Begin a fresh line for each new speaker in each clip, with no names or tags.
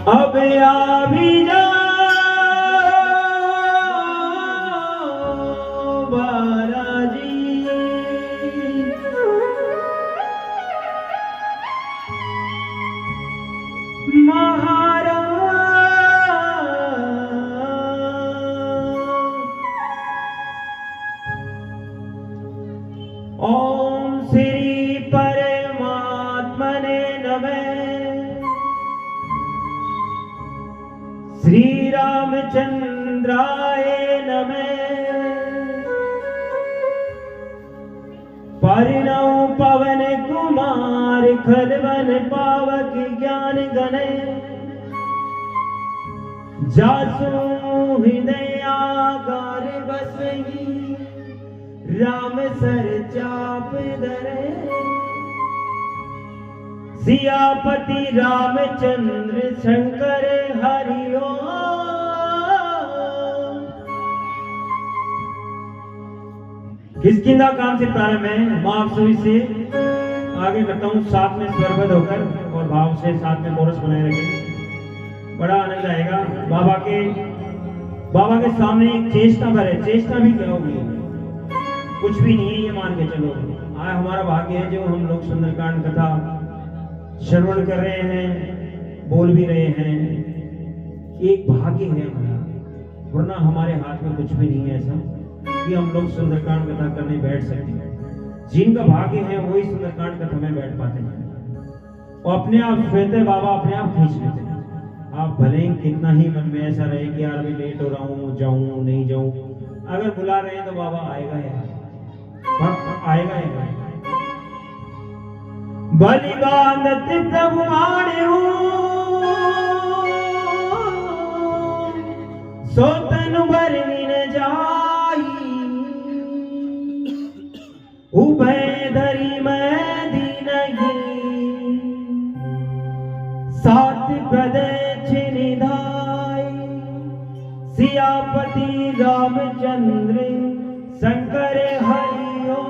अब आ भी जा बालाजी ओम श्री परमात्मने नमः। श्री रामचंद्राय नमः। परिणव पवन कुमार खलवन पावक ज्ञान गणे जासु हृदयागार बसई राम सर चाप धरे। सियापति रामचंद्र शंकर हरिओ। किसकिंदा काम से प्रारंभ है। मैं आप सभी से आगे करता हूँ साथ में स्वरबद्ध होकर और भाव से साथ में कोरस बनाए रखें। बड़ा आनंद आएगा। बाबा के सामने एक चेष्टा पर है। चेष्टा भी क्या होगी, कुछ भी नहीं है ये मान के चलो। आज हमारा भाग्य है जो हम लोग सुंदरकांड कथा श्रवण कर रहे हैं, बोल भी रहे हैं। एक भाग्य है हमारा, वरना हमारे हाथ में कुछ भी नहीं है ऐसा कि हम लोग सुंदरकांड कथा करने बैठ सकते हैं। जिनका भाग्य है वही सुंदरकांड कथा में बैठ पाते हैं और अपने आप श्वेते बाबा अपने आप खींच लेते हैं। आप भले ही कितना ही मन में ऐसा रहे कि यार अभी लेट हो रहा हूँ, जाऊं नहीं जाऊं, अगर बुला रहे हैं तो बाबा आएगा यार, आएगा ही। बलिदानत प्रभु माण्यो सोतनु बरनी न जाई। उभय धरी मैं दीनही सात प्रदेश निधाई। सियापति रामचंद्र शंकर हरिओ।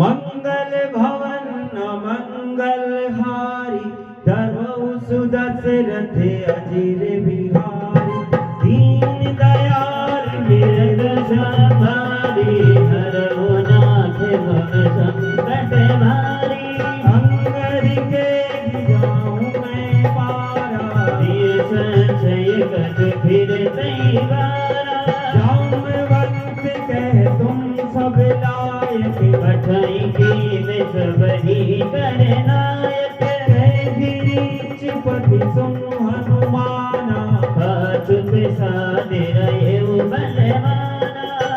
मंगल भवन मंगल हारी धर्मौ सुदशरथ अजीर बिहारी। दीन दयाल बिरद संभारी हरहु नाथ भव संकट भारी। अंगद के जाऊं मैं पारा दिए संशय कट फिर तैवारा। जामवंत कह तुम सब लायक बठाई की में सब ही करनायक। गिरीशपति सुन हनुमाना हाथ पे साधे रहे बलवाना।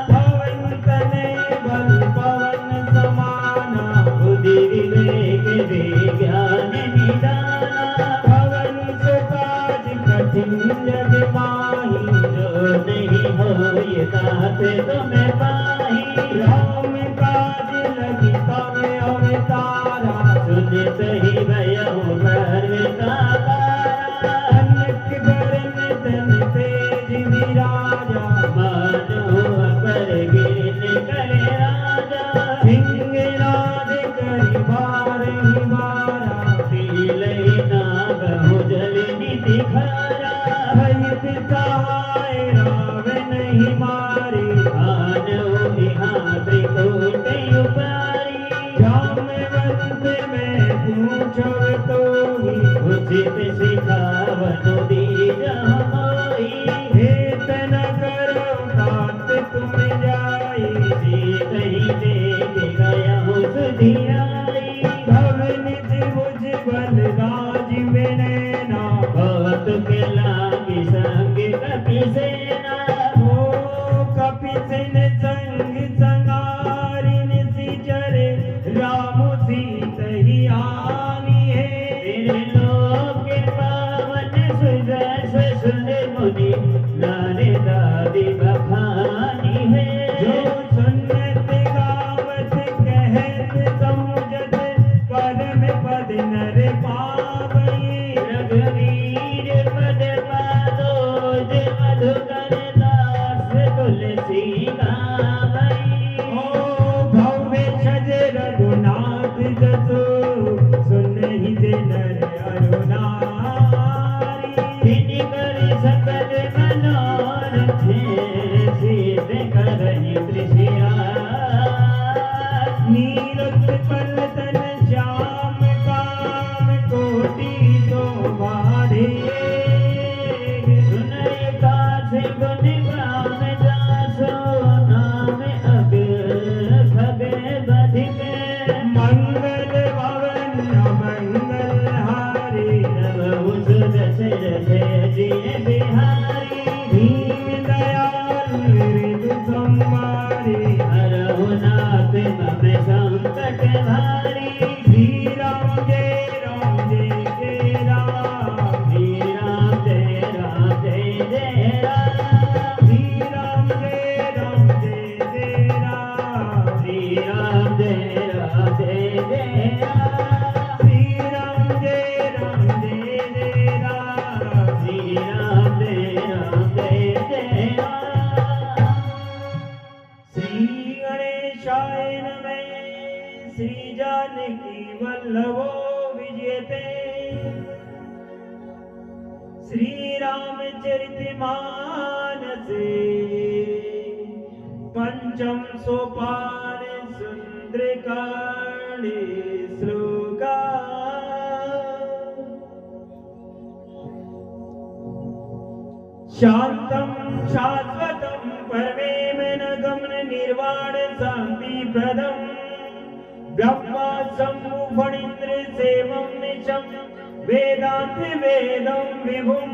पवन तने बल पवन समाना बुद्धि विवेक विज्ञान निदाना। पवन सुकाज कठिन जग माही जो नहीं हो ये तात तुम्हें पाही। राम काज लगी तब अवतारा सुनत ही भयो भरता पारा। अनक बरन तन तेज विराजा मानो अपर गिरन करे राजा। सिंहनाद करि बारहि बारा पीलहि नाग जल निधि खारा। सहित सहाय राव नहीं मारे आनो यहाँ त्रिकूट उपारी। जामवंत में पूछो तो ही उचित सिखावनु दीजा मोई। हेत न करो तात तुम जाई सीत ही देख गया सुधियाई। भव निज उज्ज्वल राज विनैना बहुत के लागी संग कपि सेना। हो कपि सेन संग संगारिन सिचरे राम सीत ही आनी है। तेरे लोक के पावन सुजस सुन मुनि नारे दादी बखानी है। जो सुनत गावत कहत समझत परम पद नर पावई। रघुवीर पद पादोज मधुकर दास तुलसी गावई। ओ भव्य छज नीरत पलतन श्याम काम कोटि शोभारे
सुनय काज गुण ग्राम जासो नाम अग खगे बधिके
मंगल भवन मंगल हारे
नवउस दशरथ जिय बिहारी
दीन दयाल मृदु संवारे
हरहु नाथ मम संकट भारी
श्री राम जय जय राम
श्री राम जय जय राम
श्री राम जय जय राम
श्री राम जय जय राम
श्री राम जय जय राम
श्री राम जय जय राम
श्री गणेशाय नमः श्री जानकी वल्लभो विजयते श्री रामचरित मानस पंचम सोपान सुंदरकांड श्लोका शांतं शाश्वतं परमेव न गमन निर्वाण शांति प्रदम ब्रह्मा शंभु फणीन्द्र सेवं निशं वेदांत वेदं विभुं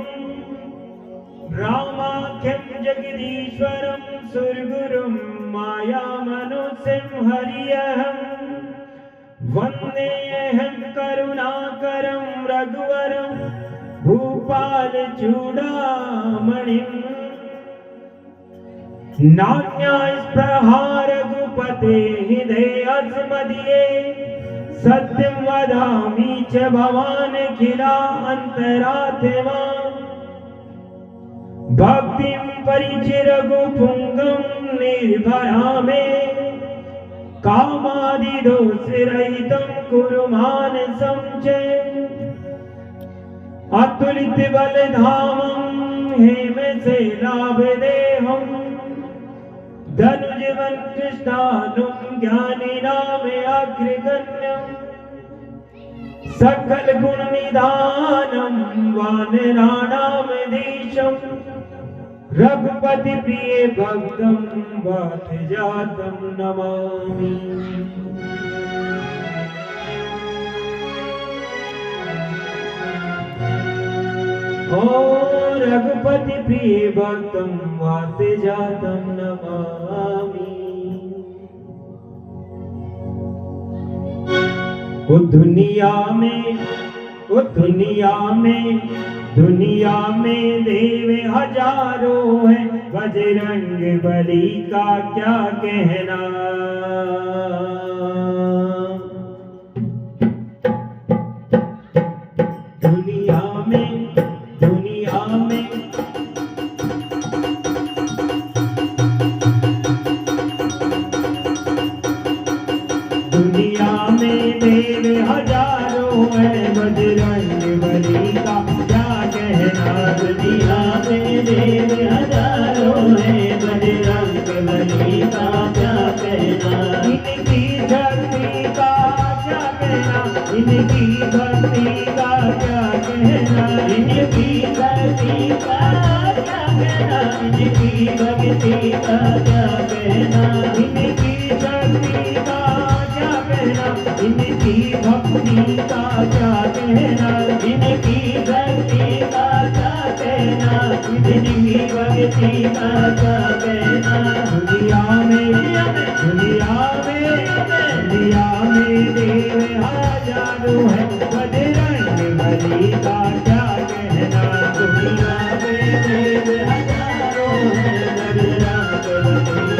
रामाख्यं जगदीश्वरं सुरगुरुं मायामनुष्यं हरियहं वन्देऽहं करुणाकरं रघुवरं भूपाल चूड़ामणिं नान्यास्पृहा रघुपते हृदयस्मदीये सत्यं वदामि च भवानखिला अन्तरात्मा भक्तिं परिचिरघुपुङ्गं निर्भरामे कामादिदोषरहितं कुरु मानसं च अतुलित बलधामं हेमशैलाभदेहं धनुजवन् कृष्णानुं ज्ञानिनामग्रगण्यं सकल गुण निधानं वानराणामधीशं रघुपति प्रिय भक्तं वातजातं नमामि। ओ रघुपति प्रिय भक्तं वातजातं नमामि। ओ दुनिया में देव हजारों है बजरंग बली का क्या कहना। दुनिया में देव हजारों है बजरंग बली का क्या कहना।
दुनिया में देव हजारों है बजरंग बली का क्या कहना।
इनकी शक्ति का क्या कहना, इनकी भक्ति का क्या कहना,
इनकी भक्ति का क्या कहना। इनकी भक्ति का क्या कहना।
इनकी शक्ति का क्या कहना, इनकी भक्ति का क्या कहना,
इनकी भक्ति का क्या कहना। इनकी भक्ति का क्या कहना।
दुनिया में देव हजारों है बजरंग बली का क्या कहना।
दुनिया में देव हजारों है बजरंग बली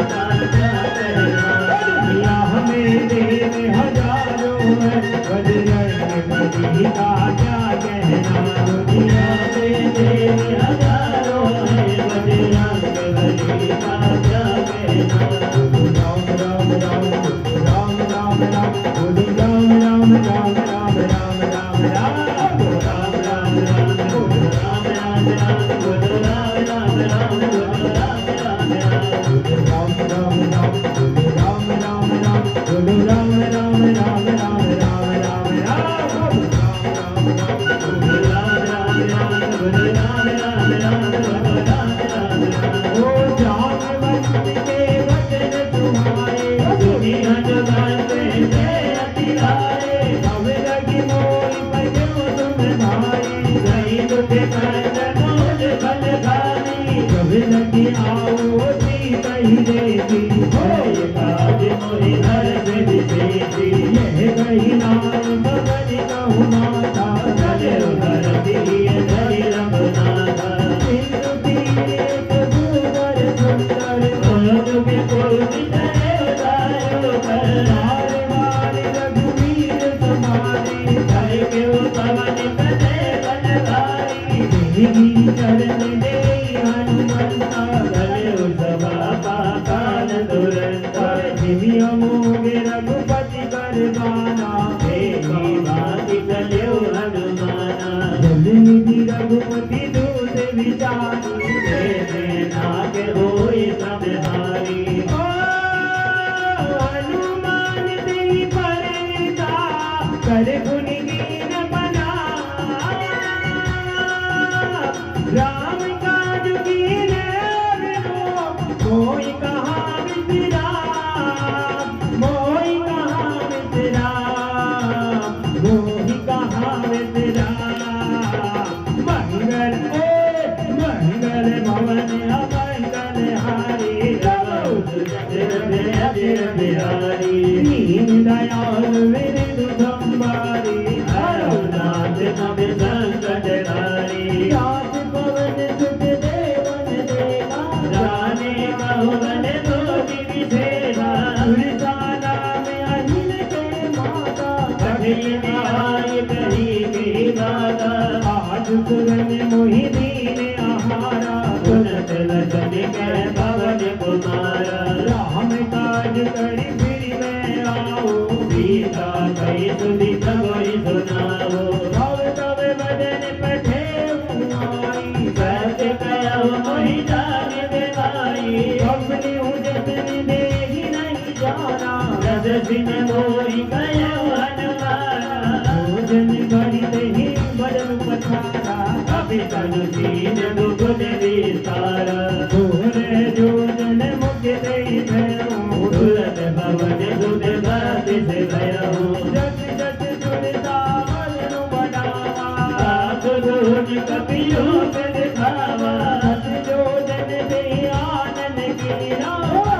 का क्या कहना।
दुनिया में देव हजारों है बजरंग बली का क्या कहना।
दुनिया में देव हजारों है बजरंग बली का क्या कहना।
राम राम राम राम राम राम बोलो राम राम राम राम राम राम राम
राम राम राम बोलो राम राम राम बोलो राम राम राम बोलो राम
कही देती
होय काज मोहि हर्ष विशेषी
यह कही नाम बगन कहु माता
चले उधर दिए धरि रघुनाथ
इंद्र तीर सुंदर सुंदर
लोग के कोटि चले उधारो कर
बार बार रघुवीर समारे
हरि के पवन कटे बनवारी
देवी चरण दे हनुमंता
चले सभा पाताल दुरंता
दिव्य अमोघ रघुपति कर गाना
देवी भाति चल्यो हनुमाना
जलनिधि रघुपति दूत विचारी
देवे नाग होय समहारी
ओ हनुमान तेरी परनिता कर गुण कीन बना राम काज कीने बिनु कोई कहाँ बिसरा मोहि कहाँ बिसरा मोहि कहाँ बिसरा मंगल मंगल भवन अमंगल हारी
अजिर बिहारी
दीन दयाल विरधु संभारी
हरनाथ नभ संकट हारी
राज पवन सुत देवन देवा
जाने कहुवन जोगी विषेदा
सुरसाना में अहिल के माता
कठिन आय कही की दादा
आज सुरन मोहि दीन आहारा
सुनत लखन कह पवन कुमारा
राम काज करि फिर मैं आओ
सीता कही सुधि सबोई सुनाओ
भव तव बदन पठे आई
सत्य कहो मोहि जान देवाई
अपने उजतन देहि नहीं जाना
रस सिन मोहि कहो हनुमाना
भोजन करि देहि बदन पठारा
कपि तनु दीन दुगुन विस्तार
तोरे जोजन मुख देहि भयउ
तुरत भवन सुध भाति से भयहु
जस जस जुड़ता बलनु बढ़ावा
सात गुण कपियो पे दिखावा
सत जोजन देहि आनन कीना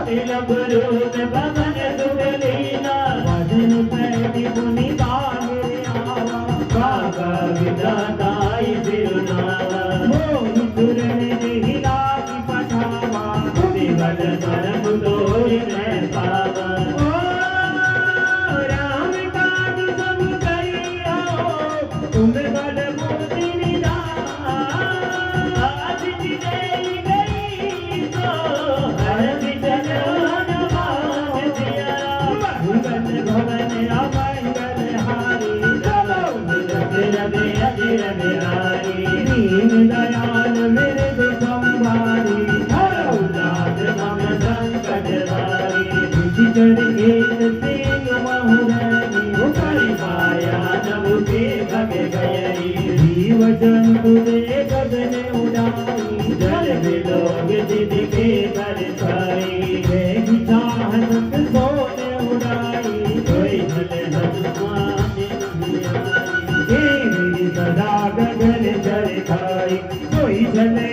तिलक रूप भवन सुध लीला
भजन पैति पुनि गाहे आवा
बाबा विदाताई सिरुनावा
मोहि सुरन देहि लागी पठावा
विबल धर्म तोहि मैं पावा
ओ राम काज सब करियो तुम बल बुद्धि निधान
आज जिदेई गई तो हर चलो हनुमान जिया
मंगल भवन अमंगल हारी
रवि अजिर बिहारी
दीन दयाल मृदु संभारी
हरनाथ नम संकट हारी
विचित्र एक तेग महुरनी
करि माया नभु के भग गयरी
जीव जंतु दे गगन उड़ाई
जल बिलोग जिद के कर छाई
वेग चाहत सोने उड़ाई
कोई जल हनुमान
देवी सदा गगन चर खाई कोई चले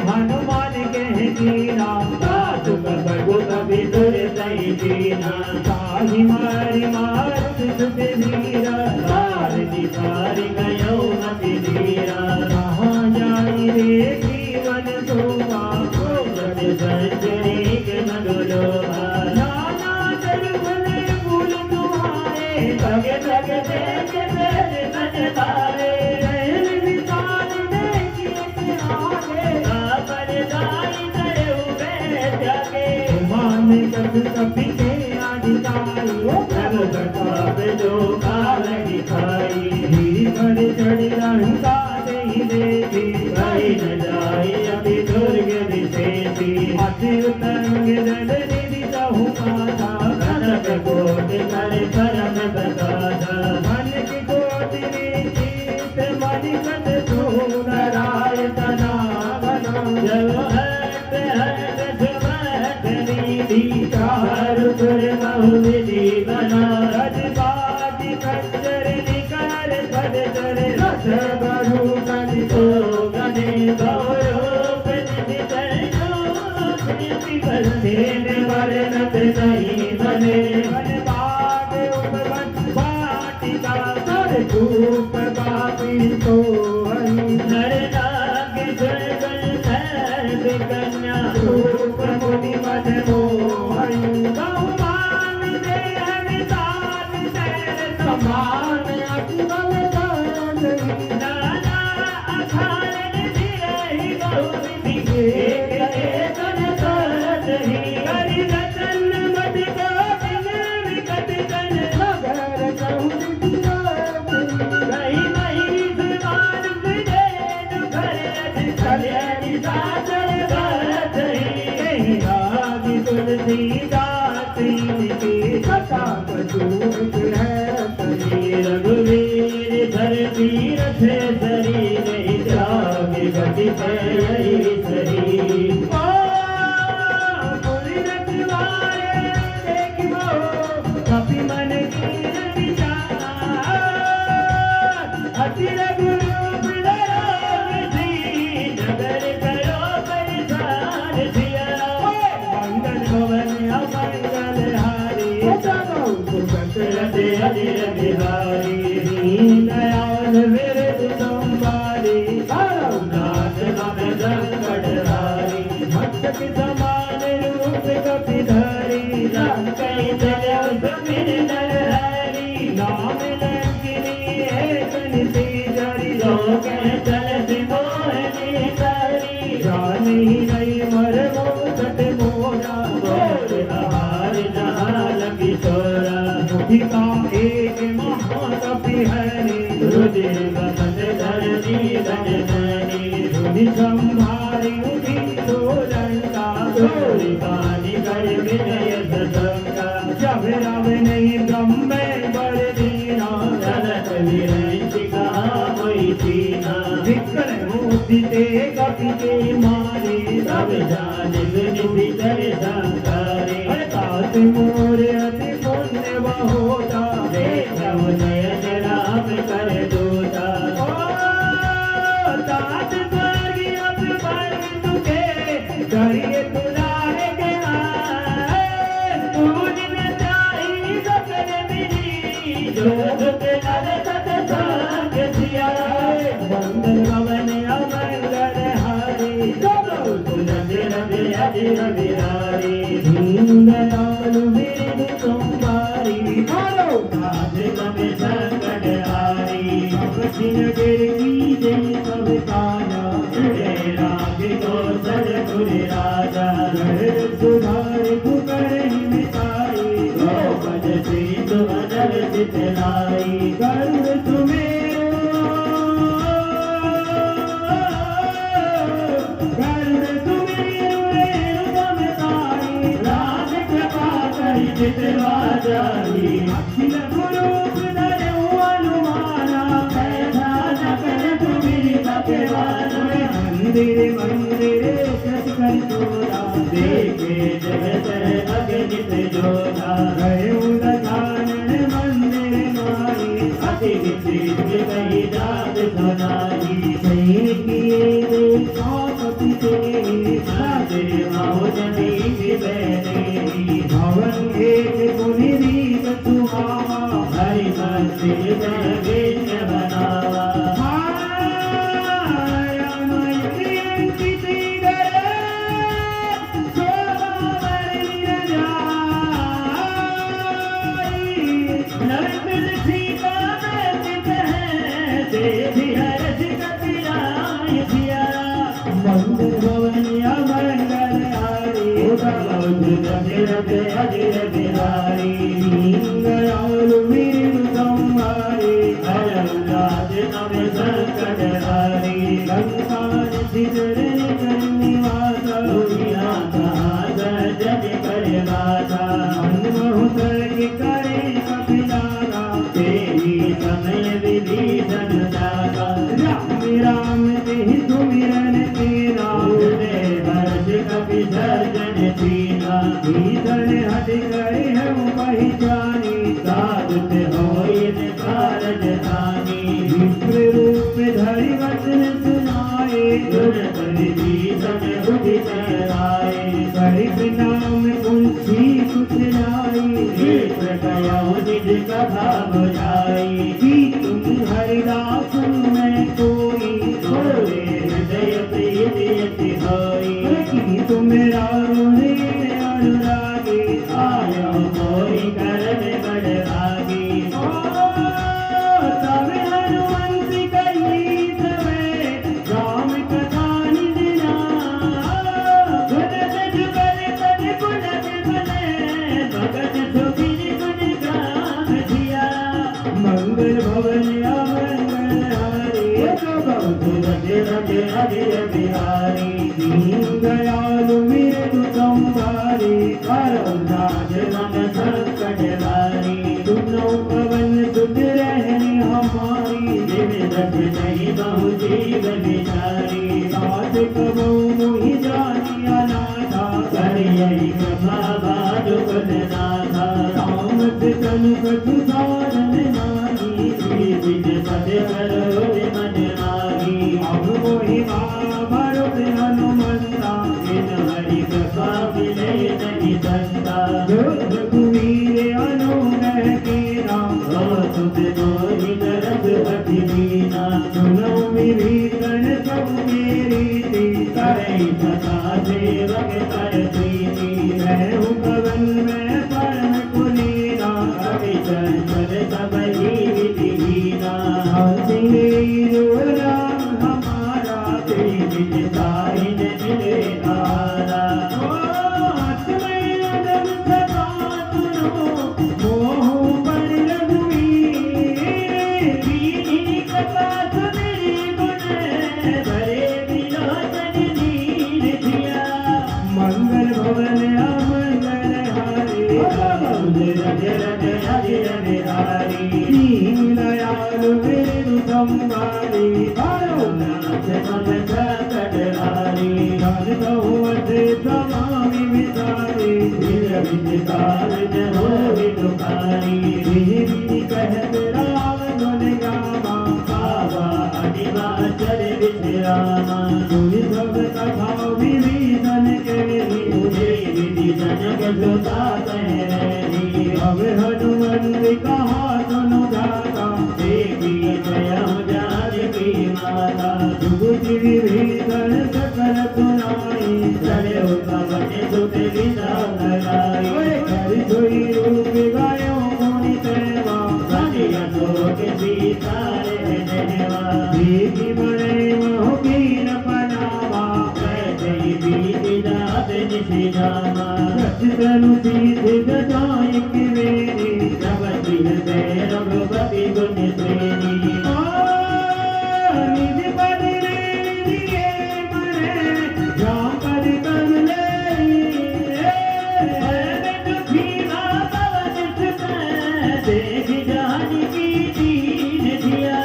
हनुमान कह कीना
साधु कपटु कभी दुर सही दीना
ताहि मारी मारुत सुत वीरा
सारथि सारि गयो मति धीरा
कहाँ जाई रे जीवन शोभा
सोचत संचरी के मधुलोभा
नाना जल भले फूल तुम्हारे
तग तग देख बेद मन भारे
नयन विशाल देखिए आगे
आपन दाई करऊ बैठ जागे
मान कस कपि के अधिकारी
प्रभु प्रताप जो काल दिखाई
गिरि पर चढ़ लंका देहि देवी
कहीं न जाई अति दुर्ग विशेषी
अति उतंग जल निधि कहु माता
कनक कोटि कर परम प्रकाशा
मन की कोटि जीत मणिकट सुंदराय तना बना
जब हट हट सुमत निधि चारु सुर बहु विधि बना
रजबाजी कंजर निकर भजर रस बरु कनि
तो गणे गौरव निधि चरणों तेरे वर्णत नहीं बने
वन बाग उपवन वाटिका
हर धूप बापी तो हरि नर नाग जल सर्व कन्या रूप मुनि मद मोहन
बहुमान दे अवतार शैल
समान अकबल दानवी
नाना अखाड़न दिरहि बहुविधि
एक एक नही
हरि रतन मद गोविंद विकट जन
मगर कहूँ दिया
कहीं नहीं जुबान विदेन भरत कल्याण सागर बात
यही राग तुलसीदास की कथा कसूर है सही
रघुवीर धर तीरथ सरी नहीं त्याग गति यही सही कपि मन कीन विचार अति रघुरूप धरो सी नगर करो परिसार सिया मंगल भवन अमंगल हारी दशरथ अजिर बिहारी दयाल विरद संवारी नाथ नभ संकट हारी भक्त के समान रूप कपिधारी कई दयाल सुमिर नर हरि नाम लंकिनी एक निधि जरि लोक चलत मोहनी तारी जानी नहीं मर मोसट मोरा मोर आहार जहाँ लगी तोरा मुठिका एक महाकपि हरि रुधिर बसत धरनी धनी रुधि संभारी उठी तो लंका चोरी बानी कर विनय सतंका जब रव नहीं ब्रह्म बर दीना जनत विरंचिका मोई दीना विकल मूर्ति ते कपि के मारे सब जानिब निधि कर संकारे तात मोर अति पुण्य बहुता देखव नयन राम कर दूता तात स्वर्गी अब बन तुके करिए तुलाए के तूज न चाही सकल मिली जो दुख नर सत संग सिया वंदन भवन अमंगल हारी तुलसी रवि अजिर बिहारी दीन दयाल विरद संवारी नाथ कपि संकट हारी कपि नगर की जय सब काया जय राग कौशल गुर राजा घर सुधार कुकर मिटाई गोपद से तो अनल चितलाई करुण सुमेरो करुण सुमेरो ममताई राज कृपा करि चितवा जाई अखिल गुरूप धरो अनुमाना कैसा सकल तुमिर भगवान मंदिर मंदिर सत कर तोरा देखे जगत अगणित जोधा गए उदानन मंदिर माई अति विचित्र कही जात सुनाई सैन किए देखी ते साजे महोजनी विबैनी भवन एक पुनि रीत सुहावा हरि मंदिर में विष्ण बनावा अजिर बिहारी दयाल वीर संवारी राज नव संकट हारी संसार सिदर निवास दुनिया जग करे गाथा मनमोहर के करे कपिलागा तेरी समय विभीषण दागा राम राम तेहि सुमिरन तेरा वर्ष कपि सर्जन तीना भीषण हट गए हम पहचानी साधुत होइन कारज धानी विप्र रूप धरि वचन सुनाए गुण भीषण बुद्धि
कहवाए
हरिक नाम तुलसी कुछ लाई
एक कयो निज कथा बुझाई
कि तुम हरिदास में कोई
बोले हृदय प्रीति अति होई
कि तुम रावणे अनुरागी
आयो मोहि करन बड़भागी
तब हनुमंत कही सवे राम कथा निजना गुणत जुगल तन गुणत बने भगत सुखी गुण गान धिया मंगल भवन अमंगल हारे
रज रज हरि बिहारी
दीन दयालु मृदु संभारे
राज मन संकट हारी
सुनो पवन सुध रहने हमारी
जिन रज नहीं बहु जीव विचारी
साध कबो मोहि जानिया नाथा
करियई कृपा बाजु कुल नाथा
सामत तनु कछु साधन नारी
श्री विज पद करो मन माही
अब मोहि महाभारत हनुमंता
जिन हरि कृपा मिले नहीं संता
जो रघुवीर अनुग्रह केरा
हो तुझ मोहि दरद अति दीना
सुनो मेरी गण सब मेरी ती
करई सदा सेवक कर प्रीति
मैं हूँ पवन में परम कुलीना
कवि चंचल सब ही विधिहीना
हंसी जो राम हमारा
तेरी विज सारी मिले धारा
मंगल भवन अमंगल हारे
रज रज हरि बिहारी
दीन दयालु मृदु संभारे
नाथ मन संकट हारी
धन बहुवत तमामि विचारे
धीर विचार न होहि तुकारी
देवी कहत राम गुण गावा
बाबा अनिवाचल विश्रामा
तुझ सब कथा विभीषण केहि
तुझे विधि जनक सुता कहरी
अब हनुमंत कहा सुनु दाता
देवी जय जानकी माता
जुगुति विभीषण सकल सुनाई
चढ़ो पवन सुत विदा लगाई
कर सोई रूप गायो गुणी सेवा
कलिया शोक सीतारे जनवा
देवी बड़े मोह कीन पनावा
जय बीति रात निशि जामा
सचतनु सीधे जटाई कि मेरी
रवि हृदय रघुपति गुण श्रेणी
निज पद रे दिए मरे राम पद कर ले दुखी ना पवन सुत
देख जानकी दीन धिया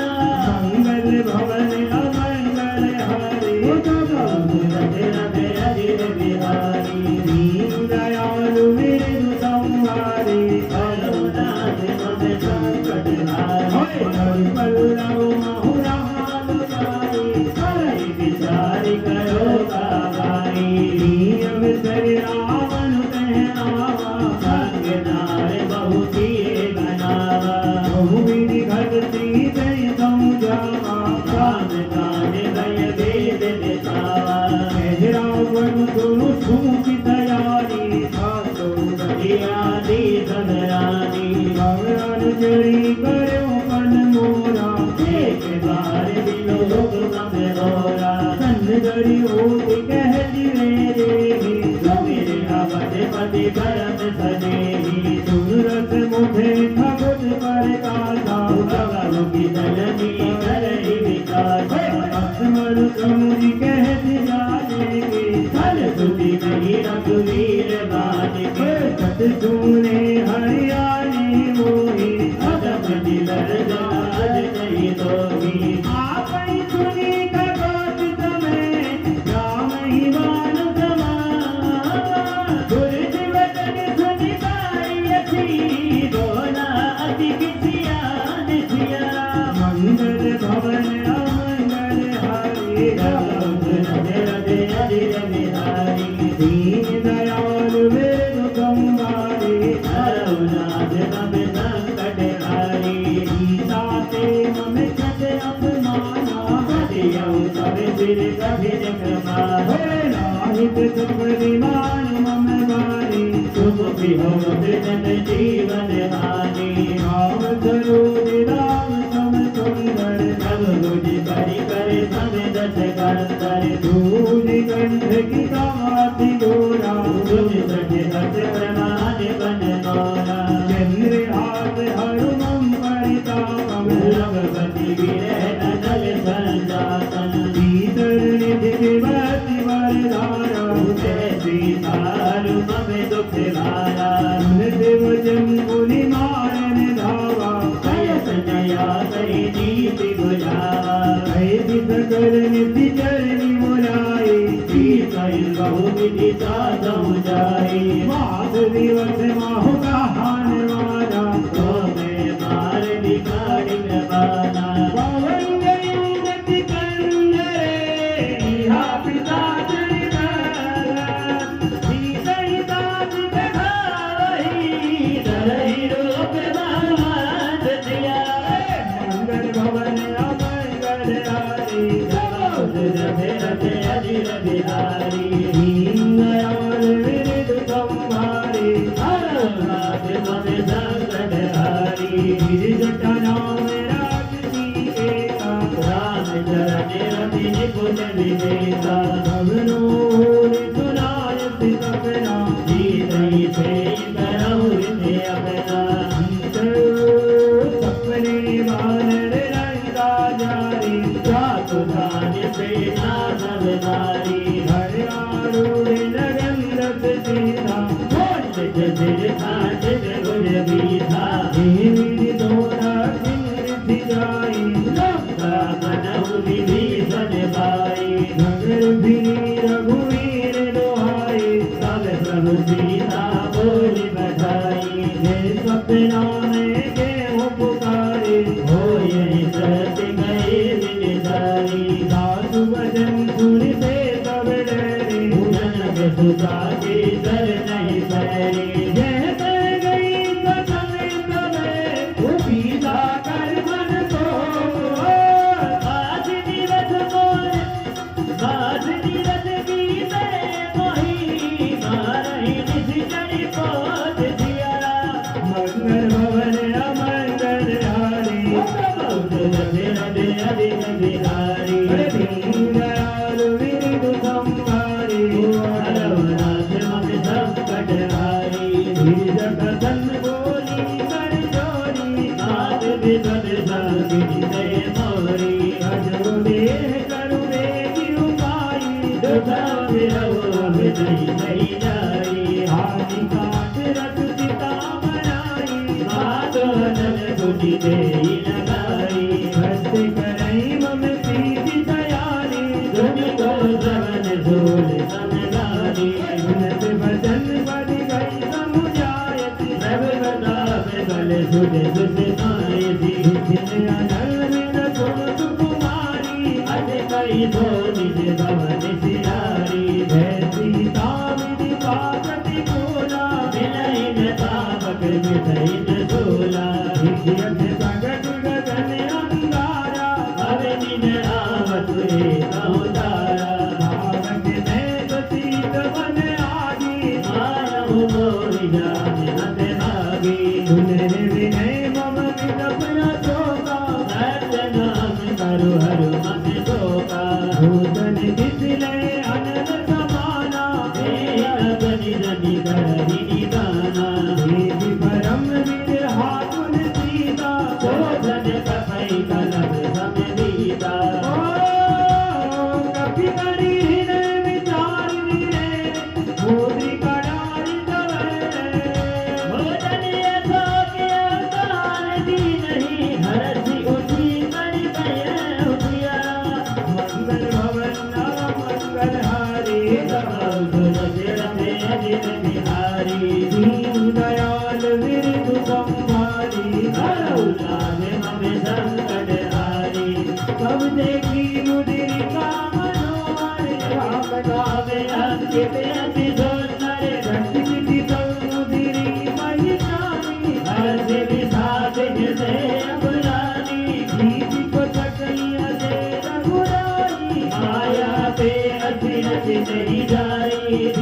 मंगल भवन अमंगल हारे
रज रज हरि बिहारी
दीन दयालु मृदु संहारे
करुणाथ मम संकट हारी
हरि पल्लव महुराल गाए
हरि विचार करो गावाई
अवसर रावण कहनावा
संग नार बहु किए बनावा
बहुविधि घटती जय समझावा
कान कान गय वेद दिखावा
रावण सुनु छूकी तैयारी सासो
आदि सदरानी
भगवान चरी करो पन मोरा
एक बार विलोक मम रोरा
संगरी होती कहती मेरे
समीर अवध पति परम सनेही
सूरत मुझे भगत पर काथा
भगव की जननी करई विकास
असमर समुझ कहती जानेगे
फल सुति नहीं रघुवीर बान के
सत सुने हरियाली मोही
अदम दिलर जाज नहीं दोही
आप ही सुनी कगोत समय राम ही बान समा दुर्ज वचन सुनि पाई अथी
बोला अति किसियान थिया
मंगल भवन अमंगल हारे
रघुनाथ रज रज हरि बिहारी परिमाण मम बारी तुम विहोर जन जीवन हानि राम स्वरूप राम सम सुंदर सब गुज करि करे सब दस कर दूध कंठ की कामाति गोरा तुझ सठ दस प्रमाण बन मोरा चंद्र हाथ हरुमम परितापम भगवती विरह नल संजातन भीतर निधि विभति वरदारा जैसी तारु मम दुख धारा देव जंगुली मारन धावा कयस नया करी नीति बुझावा ऐसी सकल निधि चरणी मुराई कई बहु विधि साधु जाई मास दिवस माहु कहान वाला तो मैं मार बिगाड़ी बाना पवन गति कंदरे इहा पिता बिहारी दीनदयाल विरद संभारी हरनाथ मम संकट हारी गिरिजटा नाम राजसी एका राम चरण रति निपुण विवेका भवनो सुनायति सपना जीतई से करहु हृदय अपना सपने वानर रंगा जारी चातुधान से नारी हर आरूढ़ नगंधक सीता कोट जजिर खाट गुर बीधा देवी दोरा सिंह जाई लोका मनहु विभीषण बाई नगर फिरी रघुवीर दोहाई सब प्रभु सीता बोली बधाई हे सपना में गेहूं पुकारे हो यही सत्य गए निदारी दासु भजन सुनि से तब डरे जनक सुता के दर नहीं पैरे यह कर गई कसम तबे वो पीता कर मन को आज दिवस मोर आज दिवस बीते मोही मारही निधि चढ़ी पहुँच दिया मंगल भवन अमंगल हारी अधिक बिहारी दीनदयाल विरद संभारी हरनाथ मम संकट हारी गिरिजटन बोली कर चोरी नाथ विपद संगिनी दे मोरी अजो देह करुणे की उपाई दुखा विरहो नहीं जाई हानि काट रख सीता बनाई माधवन कुटी दे लगाई भक्त करई मम प्रीति दयाली धुनि को श्रवण धूल समगारी उन्नत भजन बदि गई समुझायति सर्वदा बल सुध सुसमायति जिन अनल में सुन सुकुमारी अज कई धो निज भवन सिरारी जय सीता विधि पाकति बोला विनय न तावक मिथई न सोला विद्यत सगत गगन अंगारा अवनि न आवत तारा भारत में सीत बन आगी मानव मोहि जान हत भागी सुनर विनय मम विदपन शोका सत्य नाम करु हरु मत शोका भूतन दिसले अनल समाना हे अगनि जनि करहि गाना देवी परम वीर हाथुन सीता शोधन कपै कलम समदीता कपि करी हृदय विचार वीरे मोदी कडारी तवै भोजन ऐसा के अवतार दी नहीं हरसी उठी करि गए उठिया मंगल भवन मंगल हारी बिहारी दीनदयाल विरद संभारी हरउलाद मम संकट हारी सब देखी मुद्रिका मनोहर राम गावे अंकित अति सुंदर रंजित समुद्री महिषानी हर्ष विषाद से अबलानी गीत को सकैया से रघुराई माया पे अति नहीं जाई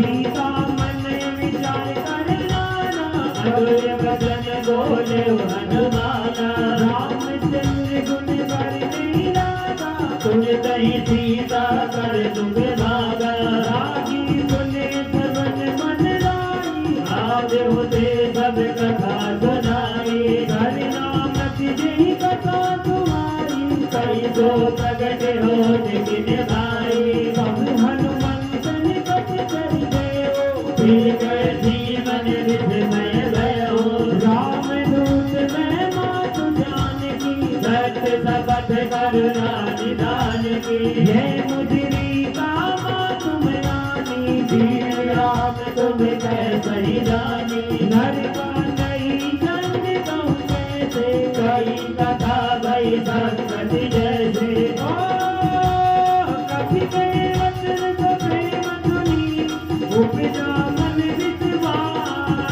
मधुर वचन बोले हनुमाना
रामचंद्र गुण बरने लागा
तुम तही सीता कर दुख भागा
रागी सुने सबन मन लाई
आज होते सब कथा सुनाई
हरि नाम रति कथा तुम्हारी
कई तो प्रगट हो जिन भाई
सब हनुमंतन कट कर गयो
फिर गए जीवन विस्मय भयो
राम दूत मैं मातु जानकी
सत्य शपथ करुणा निधान की
ये मुजरी का मातु मयानी
वीर राम तुम कैसे जानी
नर का नहीं जन्म कहूँ कैसे
कई कथा भई संकट जैसे
ओ कभी गए वचन को प्रेम धुनी उपजा मन विश्वास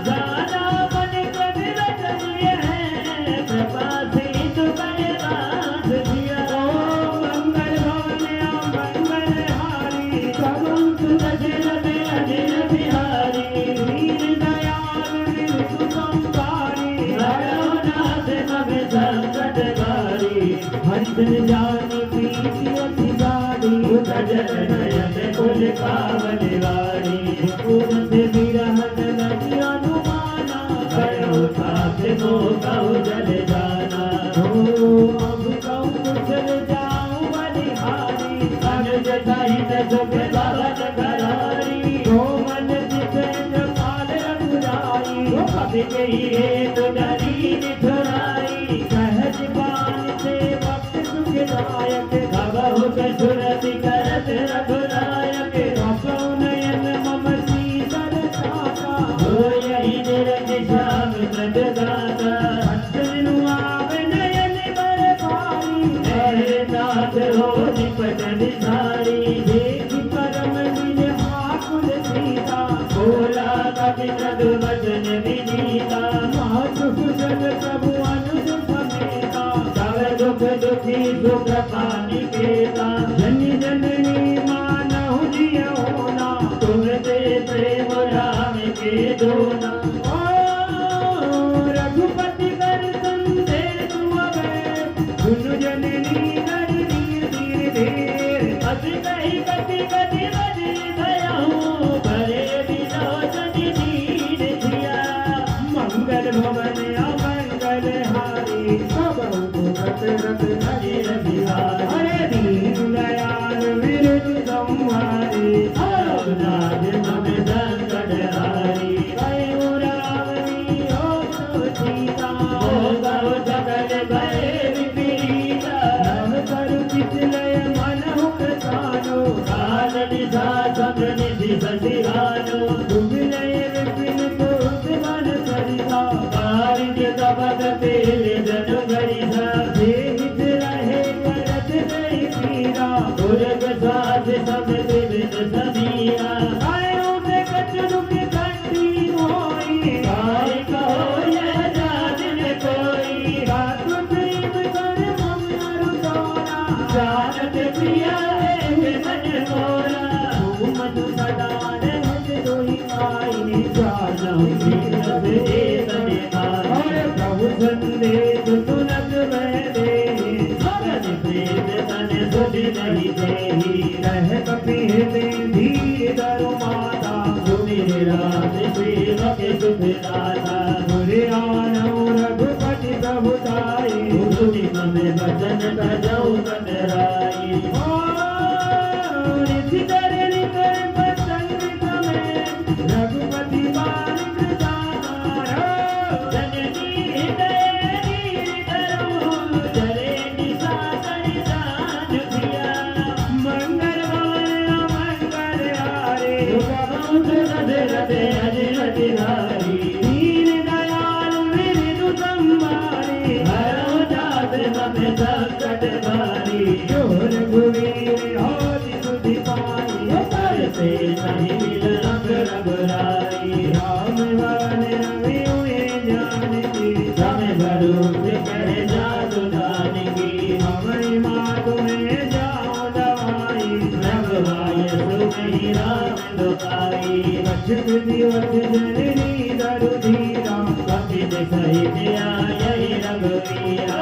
जाना मन कद रचन है कृपा से तो बलवास दिया
ओ मंगल भवन मंगल हारी
करुण दशरथ अजर बिहारी
वीर दयाल विष्णु संहारी
हरो नाथ मग संकट भारी
हरिजन जानी प्रीति अति गाढ़ी
सजन नयन कुल कावन वारी
पूर्ण से विरहन लगी अनुमाना
भयो साथ को कहु जल जाना
ओ अब कहूँ कुशल जाऊँ बलिहारी
अनुज सहित सुख भवन करारी
कोमल जितेंद्र पाल रघुराई
कवि गई हेतु डरी निठुराई
सहज बान से भक्त सुखदायक
भवहु कसुरति करत रघुनायक
कपौ नयन मम शीतल छाता
हो यही निरंज श्याम व्रत गाता
भक्तनु आवे नयन बर भारी
मेरे नाथ हो निपट निधारी
देख परम दिन आकुल सीता
बोला कवि मधु वचन विनीता
मातु कुशल प्रभु अनुज समेता
सब दुख दुखी सुख पानी केता
जनि जननी मानहु जिय होना
तुम ते प्रेम राम के दोना
ओ रघुपति दर्शन दे तुम गए सुनु जननी नर वीर धीर धीर
अति कही कति कति बजी गया हूँ भरे विलोचन दीन दिया
मंगल भवन अमंगल हारी सब भगत रत
अजिर बिहारी
हरे दीन दयाल विरुद्ध संहारी
हरो नाथ मम संकट हारी
कयो रावणी हो तो सीता
हो गौ सकल भय विपरीता
नव करु चितलय मन हुकसानो
काल निशा सब निधि ससिहानो
दुर्लय विपिन तुत मन सरिता
कारिज कपट पेल जनु गरिधा
देहित रहे करत नहीं पीरा
दुर्ग साध सब विविध समिया
आयो से कचरुक कंठी होई
काय कहो यह जान कोई
रातु प्रेम कर मम अरु तोरा
जानत प्रिया है मन मोरा
तू मधु सदा रहत दोही माई
जानहु वीरथ देवन
और
माई
प्रभु संदेश सुनत मैं दे
भगत प्रेम तन सुध नहीं देही
रह कपिह में धीर धरु माता
सुमिर राम सेवक सुख दाता
मुरे आनौ रघुपति प्रभु ताई
सुनि मम वचन तजौ कतराई
निधि धरणि कर पसंग में रघुपति बालिक दातारा
जननी हृदय नीर करो जरे निशा कर दान दिया
मंगल भवन अमंगल हारे
सुखमौ दशरथ अजर बिहारी
दीन दयाल विरु संभारी
हरो नाथ मम संकट भारी
जोर गुवीर होति सुधि पाई
से नहीं मिल रंग रघुराई
राम भवन रवि हुए जानकी
समय भरोस कह जादू जानकी
हमारी मातु में जाओ दवाई
रघुराय सुमहि राम दुखाई
बचत
दिवस जननी दरुधीरा कपिल सहित आये रघुवीरा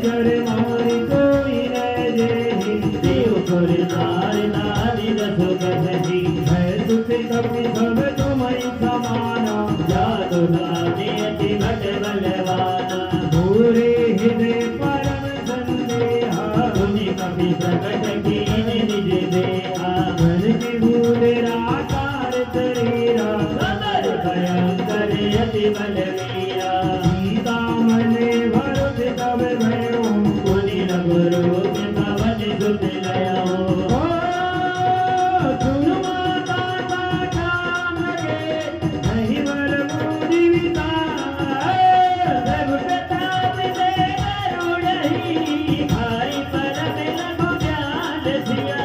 जड़ मारी कोई न जेहि देव पुर नार नारी रसो गसही है सुख कपि सब तुम्हारी समाना जादू नारी अति भट बलवाना पूरे हृदय परम संदेहा मुनि कपि प्रकट कीन निज देहा मन की भूल राकार शरीरा सदर भयंकर अति बलवीरा सीता मने भरत तब भयो मुनि रघुरो के भवन सुत लयो सुनु माता का नाम लगे नहीं वर मुनि विता सब प्रताप से करुणहि भाई परम लघु ज्ञान सिया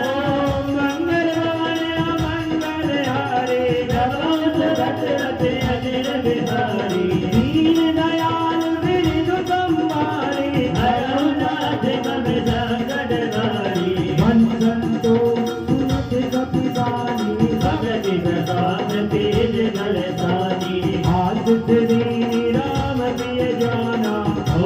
मंगल भवन मंगल हारे जगत दशरथ अजिर बिहारी दीन दयाल बिरधु संभारी हरहु नाथ कब संकट हारी मन संतोष सुनत कपि बानी भगति प्रसाद तेज बलशाली आदित्य दीन राम प्रिय जाना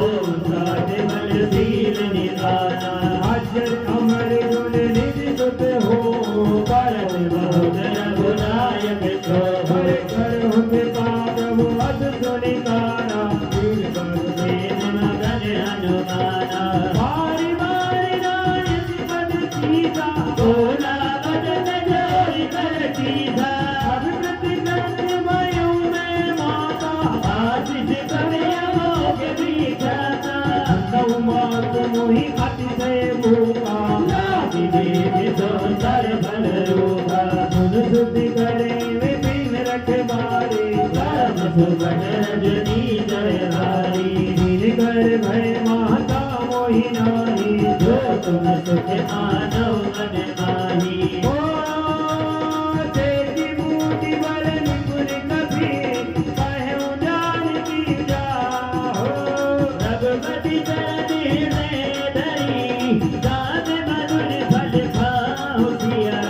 ओम साध बल शील निधाना अजर अमर गुण निधि सुत हो परम बहुत रघुनायक सो हर कर हुके पादव अध सुनिकारा वीर बल देव मगन हनुमाना बारी बारी नायक पद सीता बोला बदन जोरी कर सीता अभिप्रति करते भयो में माता आशीष करिया मोग विख्याता नौ मात मोहि अति से भूखा लागी देव सुंदर बल रूपा सुन सुधि करे विपिन रखवारे राम सुबन रजनी जय हारी दीन कर भय माता मोहि नारी जो तुम सुख मानव मन माही ओ तेरी बूटी बल निपुण कभी कहूँ जान की जाहो रघुपति चरणी में धरी दान मधुर फल खाओ सिया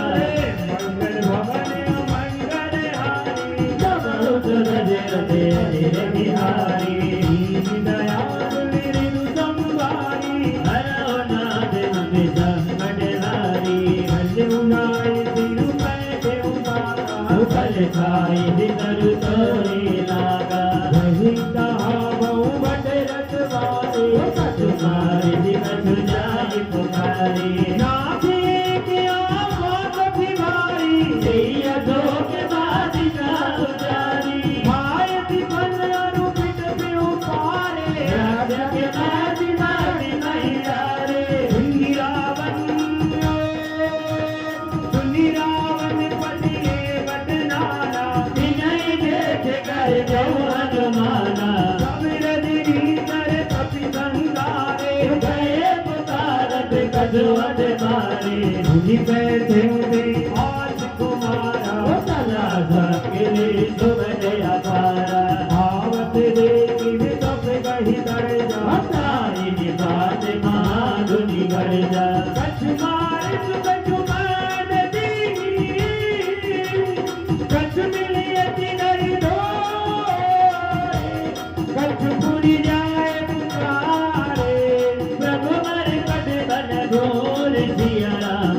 मंगल भवन मंगल हारी जब दशरथ अजिर बिहारी दीन दयाल बिरधु संभारी हरहु नाथ कपि संकट हारी भजउनाय तिरु बैठे उबारा फल खाई दितरु तोरे लागा रही कहा बहु बट रखवारे कछुमारे दिकछु जाय पुकारे नाथे के आवाज बिहारी जय धोख बादिका उजारी भायति फल अनुपित पिउ पारे राजा के बाति बाति नहीं हारे सुनी रावण पति बटनाना विनय देख कर जऊ हनुमाना सब रजनी कर कपि संगारे गए पुकारत कछुअट मारे मुनि बैठे थे आज कुमारा तला सकिले सुबह अपारा आवत देखी विकप कही दर्जा तारी निपात महाधुनि गर्जा कछु मार कछु मान दीनी कछु मिलियति नहीं ढोरे कछु पुरी जाए पुकारे प्रभु मर कट बन घोर सिया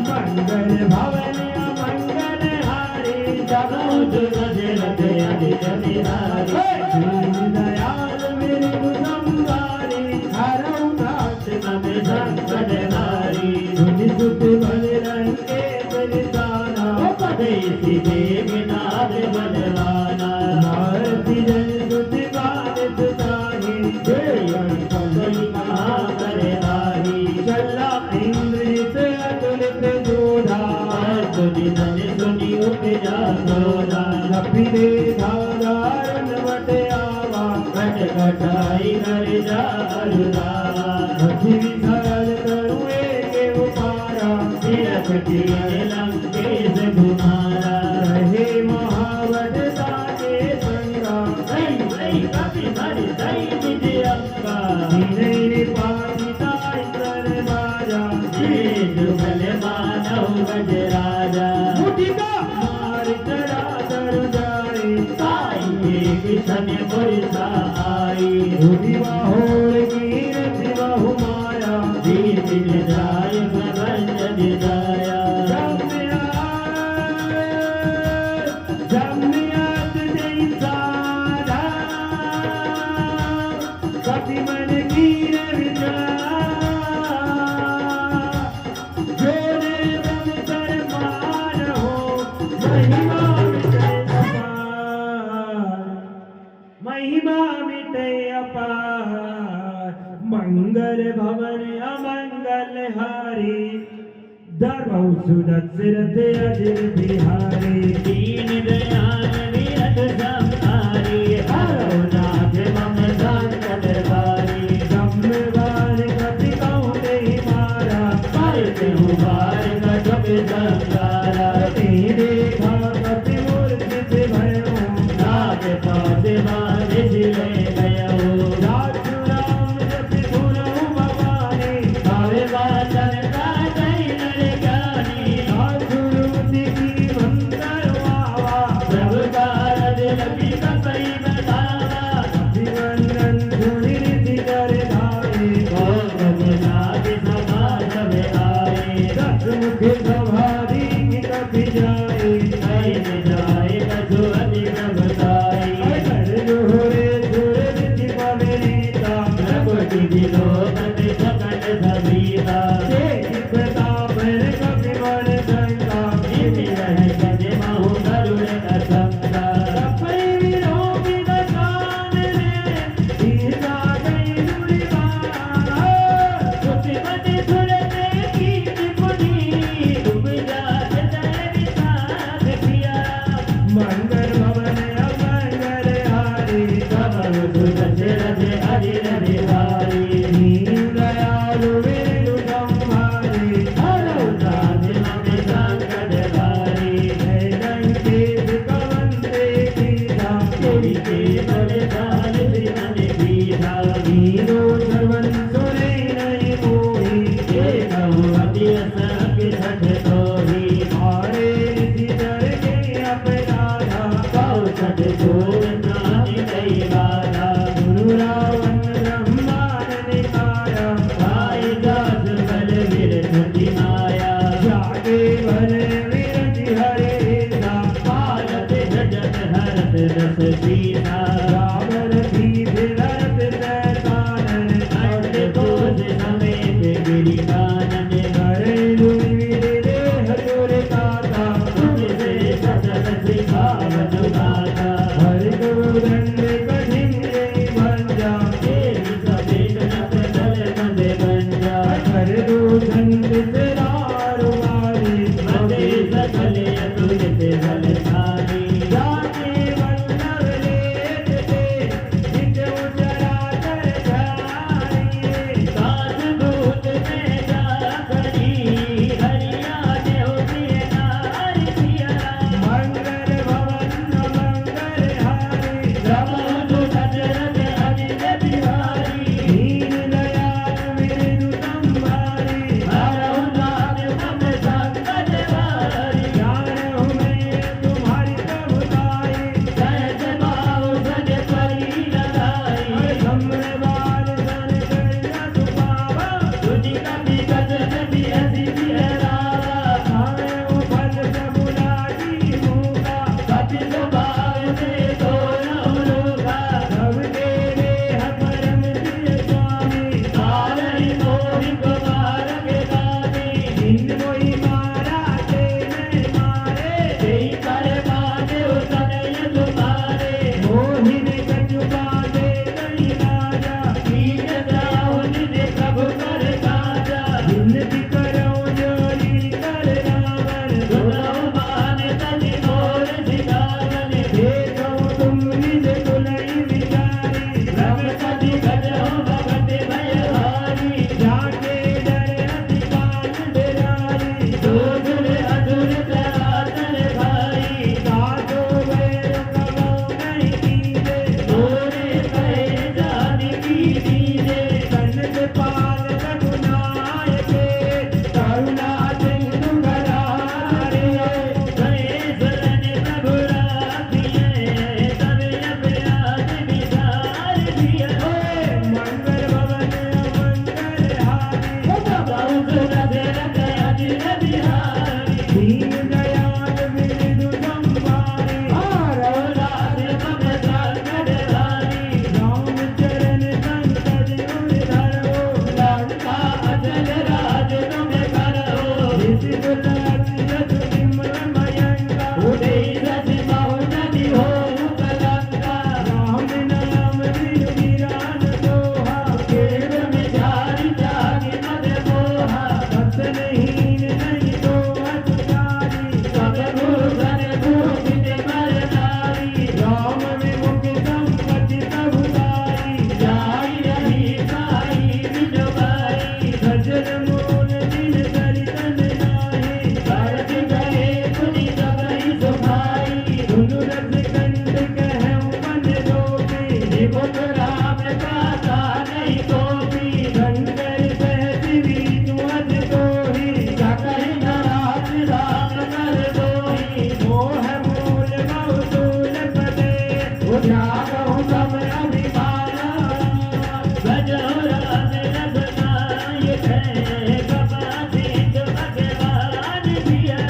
मंगल भवन मंगल हारी जगौ दशरथ अजिर बिहारी दीन दयाल बिरधु संभारी हरहु नाथ कपि संकट हारी सुनि सुख बल रंगे बलिदाना पदेसी देव नाथ बलवाना भारती जन सुति बाधित ताहि जय कपि महाकर हारी चला इंद्रित अतुलित जोधा सुनि धन सुनि उपजा क्रोधा कपि दे धारण वट आवा कट कटाई कर जारु दावा अति विधर तरुए के उपारा तीरथ किए लंकेश कुमारा रहे महावट साके संगा कपि भरि दई निज अंगा दीन निपातिता कर बाजा जुगल मानव गज राजा मुठिका मार चरा दर जाए किशन पुरसा आई
दिवा होर की दिवा हुमाया
दीन दिन जाय प्रबंध दिदाया
जमियात नहीं साधा कभी मन की महिमा मिटे अपार मंगल भवन अमंगल हारी दरबार सुदत सिरत अजर बिहारी
दीन दयाल विरत संहारी हरो नाथ मम संकट बारी
जम्मेवार कभी कहूँ नहीं मारा
पारते हूँ बार कटक संगारा
तेरे खा कभी मूर्तित भयो
नाग पास बार जिले गयो
राजू राम जब धुरहु भवानी
भावे वाचन का नर ज्ञानी
राजुरुति की मंत्र वावा
प्रभु कारज लगी कपई बतावा
अभिवंदन धुनि निधि कर धारे
गोविंद नाग समाज में आए
दस मुख सवारी की कभी जाए
ऐन जाए कछु अधिक बताई
अगर जोरे जोरे निधि पवनीता
प्रभु की दिलोक में सकल सभीता
तेरी प्रताप है कभी बड़ शंका
इति रह गज महु गरुड़ असंगा
सफई विरोधी दशान ने सीता गई दुर्गा
सुतिमति सुरते कीट पुनी डूब जात जय विषाद किया
मंगल भवन अमंगल हारी
कमल सुदशरथ हरिर बिहारी
दीन दयालु वेणु संहारी
हरौ नाथ मम संकट भारी
जय लंकेश कवंदे कीधा
तेरी के बल काल मन बीधा
दीनो सर्वन सुरे नहीं मोही
एक अति असंग सठ तोही
हारे निधि दर के अपराधा
कौ सठ जोर नाम कई बाधा
गुरु रावण ब्रह्मांड निकाया
भाई दास बल वीर धुति माया
जागे भले विरति हरे सा
पालत जगत हरत रस सीता
रावण भी धरत सैतान
अष्ट कोश समेत गिरि कानन
घरेलू वीर देह तुर काता
तुझसे सतत सिखावत गाथा
हर गोदंड कठिन जय भंजा
तेरी सफेद नख दल कंधे गंजा
हर गोदंड तेरार वारी
मते सकल अतुलित बलशाली
जाके वल्लभ लेत ते नित उठ
मुख राम का नहीं कोई धनकर सहज भी तुअज कोई सकल नाराज राम कर दोही मोह मूल मौसूल पदे उजागहु सब अभिमाना भजो राम रघुनायक है कपातीत भगवान जिया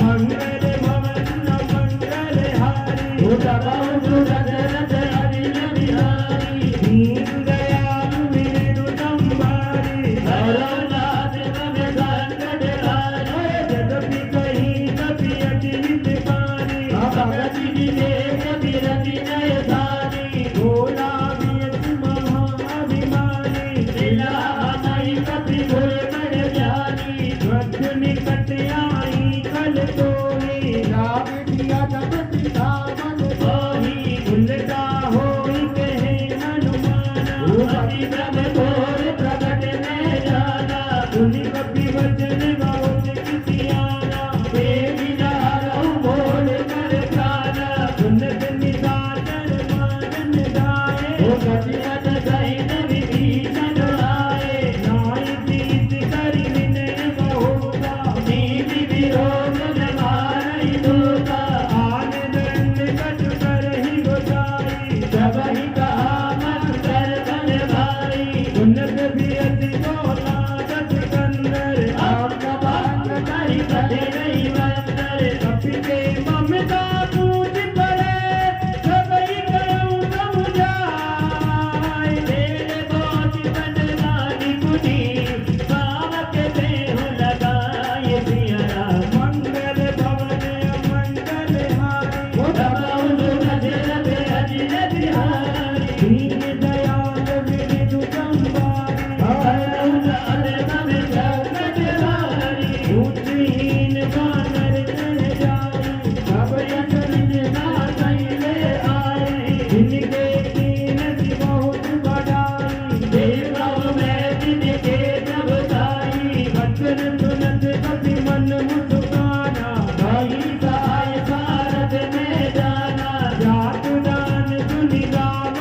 मंगल भवन मंगल हारी उतबाऊ सुरगरत हरि बिहारी दीन दयालु वीरु संभारी भरोनाथ भव संकट हारी जगति कहीं कपि अचिंत कारी भगति विवेक विरति नय धारी भोला वियत महाभिमानी लीला हमारी कपि भोर बड़ जानी ध्वज निकट आई कल तोही राम किया जगति धामन होही उलटा होई कहे हनुमाना अति ब्रह्म घोर प्रकट में जाना सुनि कपि वचन बहुत किसियाना देवी नारौ बोल कर प्राणा सुनत निसाचर मानन गाए ओ गति अत सहित विभीषण आए नाई जीत करि विनय बहुता नीति विरोध न मारई दूता आन दंड कछु करहि गोसाई सबहि कहा मत कर बल भाई उन्नत वियति बोलागत कंदर आपका भाग करि कहे नहीं बंदर कपिते ममता पूज पड़े सबहि करऊं समुझाय तेरे बहुत बदलानी बुद्धि पावक देहु लगाए सिया मंगल भवन मंगल हारी उतबाऊ सुरगरत हरि बिहारी दीन दयाल विरजु संभारी भरोनाथ भव संकट हारी उच्चहीन वानर जन जाई सब यतन ना सैले आए जिनके कीनत बहुत बढ़ाई देवौ में जिनके प्रभ साई वचन सुनत कपि मन मुस्काना भाई सहाय भारत में जाना जात दान सुनि राम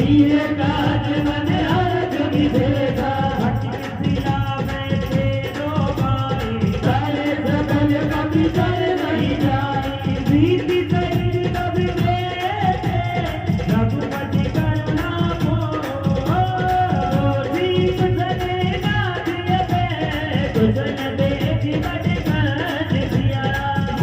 दिए काज मन अर्ज विधेता
भटकतिला बैठे दो बारी
करे सकल कपि कर नहीं जाई
प्रीति शरीर कभी देते रघुपति करुणा को दीप सने नाथियते
कुशल देखि बड़ काज दिया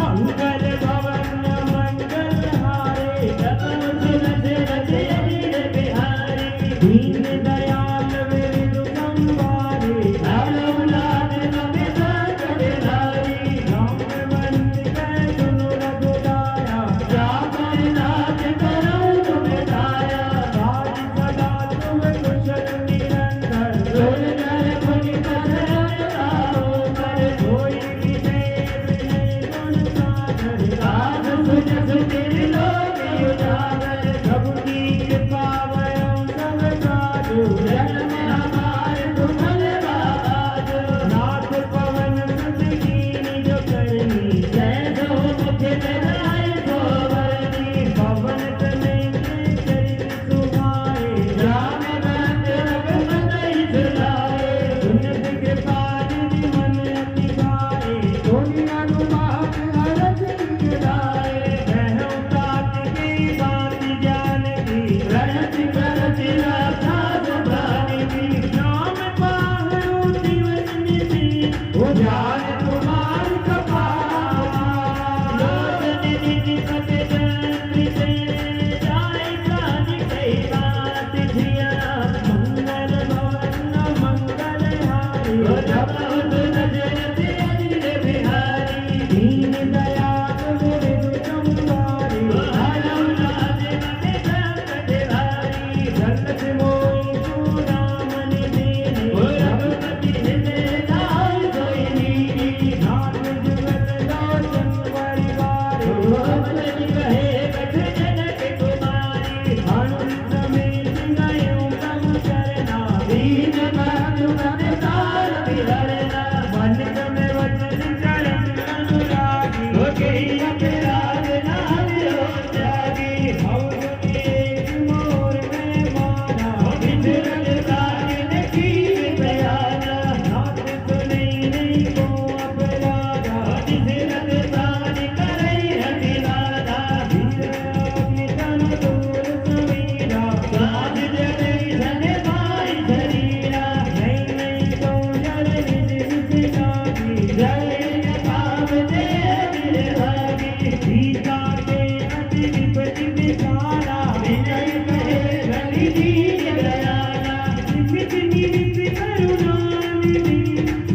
मंगल भवन मंगल हारे
जपम तुलसी रति अजीर बिहारी
दीन दयाल विरु संवारे
औलाद नबि सागर धारी
राम बंद कै सुनु रघुदाया
जाकर नाथ करो तुम दाया
राज सदा तुम कुशल निरंतर
सुर नर मुनि कथन कर
कोई विजय विनय गुण सागर
साध सुज सुतिर लोक उजागर
प्रभु की कृपा वयों सब काजु
जन्म हमार तुम्हर बाज
नाथ पवन सुत कीनी जो करनी
जय सो मुख जनाय सो वरनी
पवन तनय के चरित सुभाए
राम भक्त रघुपति सुनाए
सुनत कृपा निधि मन अति भाए
सोनि अनुमात हरष गिराए
कहु तात की बात जान की
रणति करति राधास भानि की
नाम पाहु दिवस निधि
उजान कुमार कपाल
लोचन निधि पत जंत्रि से जाय काज कई बात धिया मंगल भवन मंगल हारी
जपहुत नजरति अजिर बिहारी
दीन दयाल विरु संवारी
औलाद नबि सागर धारी
जगत मोहि चूड़ामणि दीने
रघुपति हृदय लाय सोई नीरी
नाथ जुगत लोचन परिवारे
भवनि कहे कछ जनक कुमारी
हनुमत समेत गयो तम चरना
दीन बंधु कपि सार विहरना
वनित में वचन चरण अनुरागी
लोकहि अपराध नाम हो त्यागी
भव एक मोर में माना
विचरण काज कीर प्रयाना
नाथ सुनै नहीं को अपराधा
विचरण तानि करई हथिलाना
धीर अग्नि तन दूर समीरा
साध जगई धन पाई शरीरा
नहीं नहीं तो जल निज निज लागी
जय पाप दे विरभागी
सीता के अति विपति विचारा
विजय कहे धनि दीन दयाला
निमित निमित करुणा निधि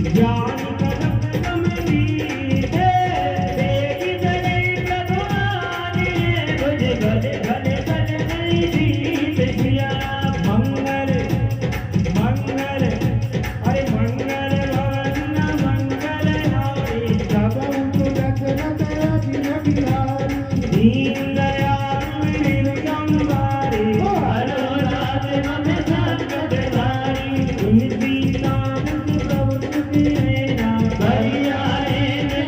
ज्ञान कनक गमनीते
देखि जनै प्रभुआनि बुझ गले गले गले नहीं जीत जिया
मंगल मंगल अरे मंगल भवन मंगल हारी तब तुरत रत अजिर बिहारी दीन दयाल विरु संवारी
औलाद नबि सागर धारी
तुलसी नाम प्रभु तुझ नैना
भैयाए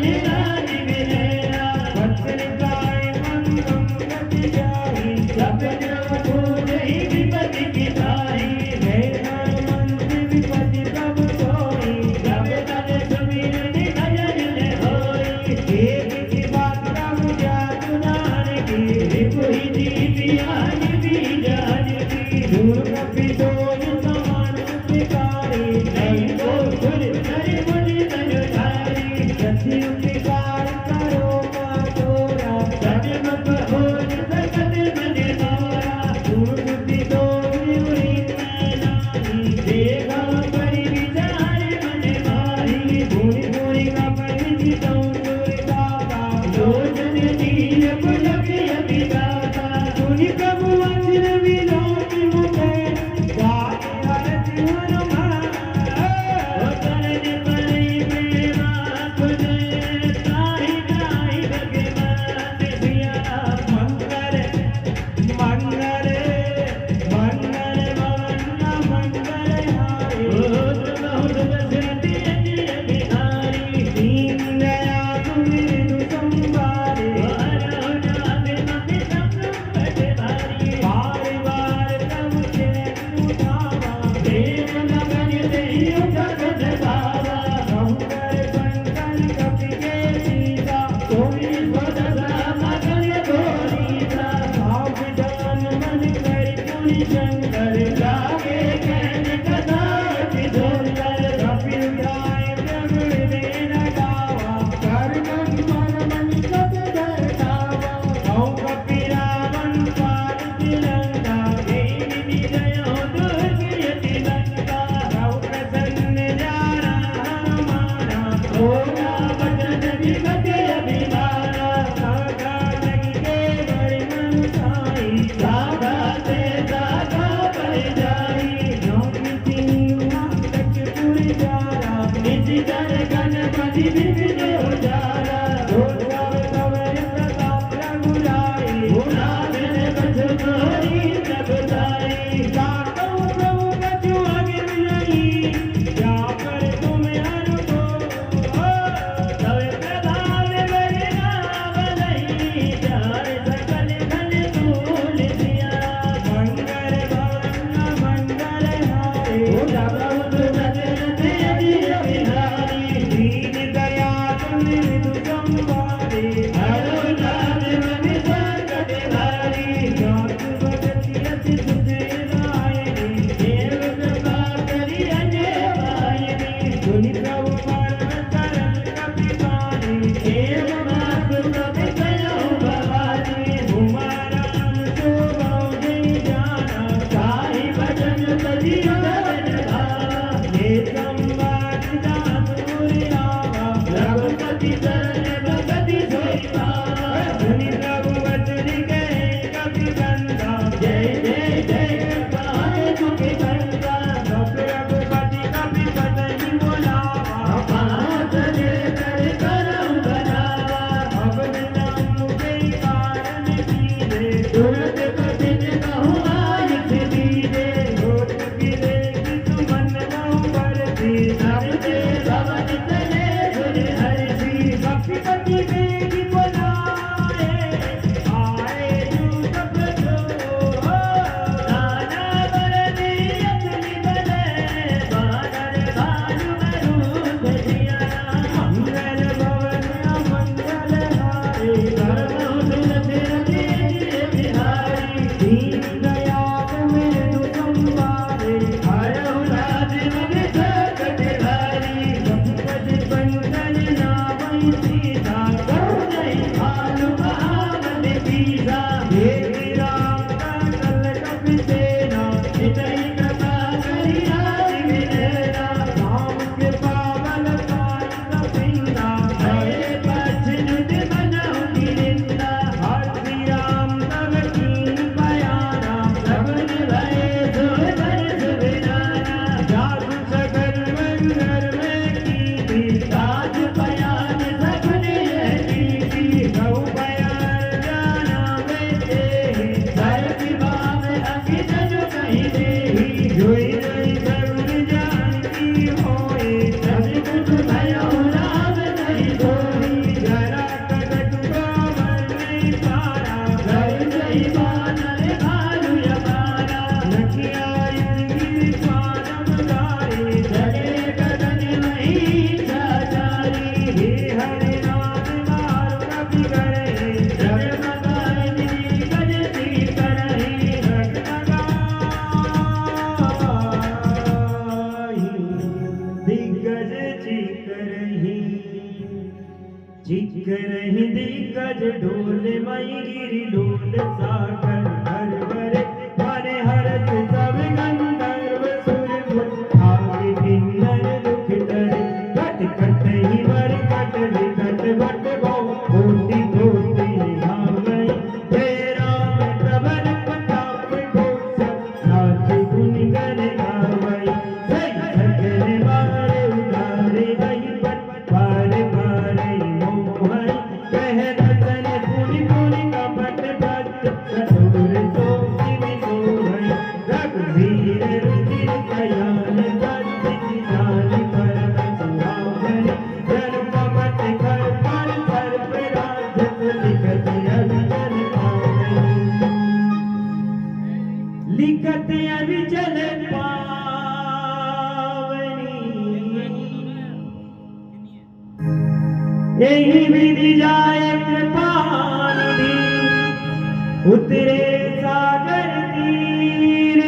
निरानि विनयना
वचन गाय मंगम गति जाहि
सपन फूलहि विपति पिताई
जय हनुमंत विपति प्रभु सोई
जब तन सुमिरन भजन होई
एक की बात प्रभु जातु नानकी
रिपुहि दीपियानि बीजानि की
दूर कपि दोष समान उपकारी
नहीं को सुर कर मुनि तनु धारी
सति उपकार करो मा तोरा
सजमुख होज सकत मन मोरा
दूर बुद्धि दोष उरी नानी
देखा परि विचार मन माही
भूरि भूरि का परिचितौ दुर्दाता
लोचन दीन पुलक अभिदाता
सुनि प्रभु वचन विलोक मुखे
शंकर लागे कहन कदाच सुंदर कपिल गाय प्रभुदेव गावा कर मन मन मन सब दर्शावा कौ कपिरावन पार तिरंगा देवी विजयो दुर्गयति लंका कौ प्रसन्न जाना हमारा होगा वचन विगत अभिमाना सागा जग के बड़े मन साई सागा से सागा पर जाई नौमी सिंह तक पुर जारा निज जन गणपति विघ्न उजारा ढोल गावे गवय प्रताप रघुराई गुना दिन बच तोरी सब ताई गातो प्रभु कछु आगे नहीं क्या कर तुम हर को तवे प्रधान बरना बलई जाय सकल धन तूल दिया मंगल भवन मंगल हारे प्रभु दशरथ अजित बिहारी दीन दया तुम मृदु संवारे हरो नाथ मन संकट हारी जात भगति अति सुखदायिनी देव कृपा करि अजय वाहिनी सुनि प्रभु परम शरण कपिपानी देव मातु कपि कयो भवानी उमाराम शोभौ जय जाना साहि भजन पति भवन भावा हे संवाद दातुर आवा रघुपति शरण भगति सोई पावा सुनि प्रभु वचन कहे कपि कंदा जय जय जय कृपाल सुखि कंदा रघुपति कपि बदनि बोलावा पाँच दिल कर करम बनावा भवन नाम के कारण दीने तुरत कठिन कहूँ आय से दीने होत गिरे किसु मन बहु बरसी सबसे भवन चले सुर हरसी कपिपति बेगी बोलाए आए जो सब जो नाना बरनी अपनी बले बानर भालु मरूद जिया मंगल भवन मंगल हारे धर्म तुलसी रति बिहारी दीन दयाल मृदु संवारे हरहु राज मन संकट हारी रघुपति बंदन नामहि सीता करुणहि भालु महाबल बीसा देवी राम सकल कपि सेना नितहि कृपा करि राज विनयना राम कृपा बल पाई कपिंदा भये पछनुत बनहु गिरिंदा हरि राम तब कीन बयाना सबन भये सुधर सुबिराना जादू सकल मंगर में कीनी ताज बयान सबन यह कीनी गौ बयान जाना बेटे सर विवाह अखि जनु कहि देहि जोई जोई सर्व जानती होए सब कुछ भयो राम नहीं सोई जरा कटक पावन नहीं पारा घर जई बानर भालु यमारा नखिया इंद्री स्वानम गारे जगे गगन मही चाचारी हे हरि नाम मारु कपि करे जग मगाई गजती करहि रग लगाई दिग्गज चिकरहि दिग्गज ढोल मई गिरि ढोल सागर हर भरे माने हरत सब गंधर्व सुर आगे किन्नर दुख डरे कट कट ही वर कट विकट भट बहु कोटि कोटि भावई जय राम प्रबल प्रताप घोष नाथ गुण गण गावई जय सगल मारे उतारे गई पट पार पारे मोहन कह रतन पुनि पुनि कपट भट कठोर तो शिव सोहई रघुवीर रुचिर कयाल गति जान परम सुहावनी जन कपट कर पर सर्प राजस लिखत अविचल पावनी लिखत अविचल पावनी यही विधि जाय कृपानिधि उतरे सागर तीर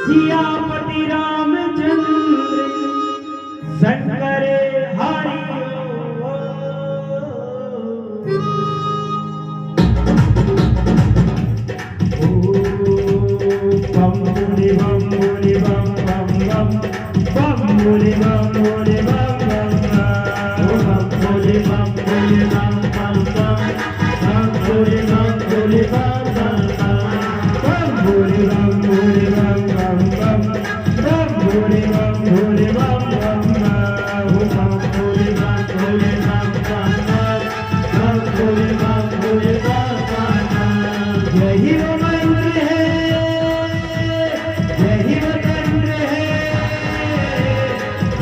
सियापति रामचंद्र शंकर हरि बम बोले बम बोले बम बम बम बम बोले बम बोले बम बम बम बोले बम बोले बम बम बम बम बोले बम बोले बम बम बम बोले बम बोले बम बम बम बम बोले बम बोले बम बम बम बोले बम बोले बम बम बम बोले बम बोले बम बम यही वो मंत्र है यही वो तंत्र है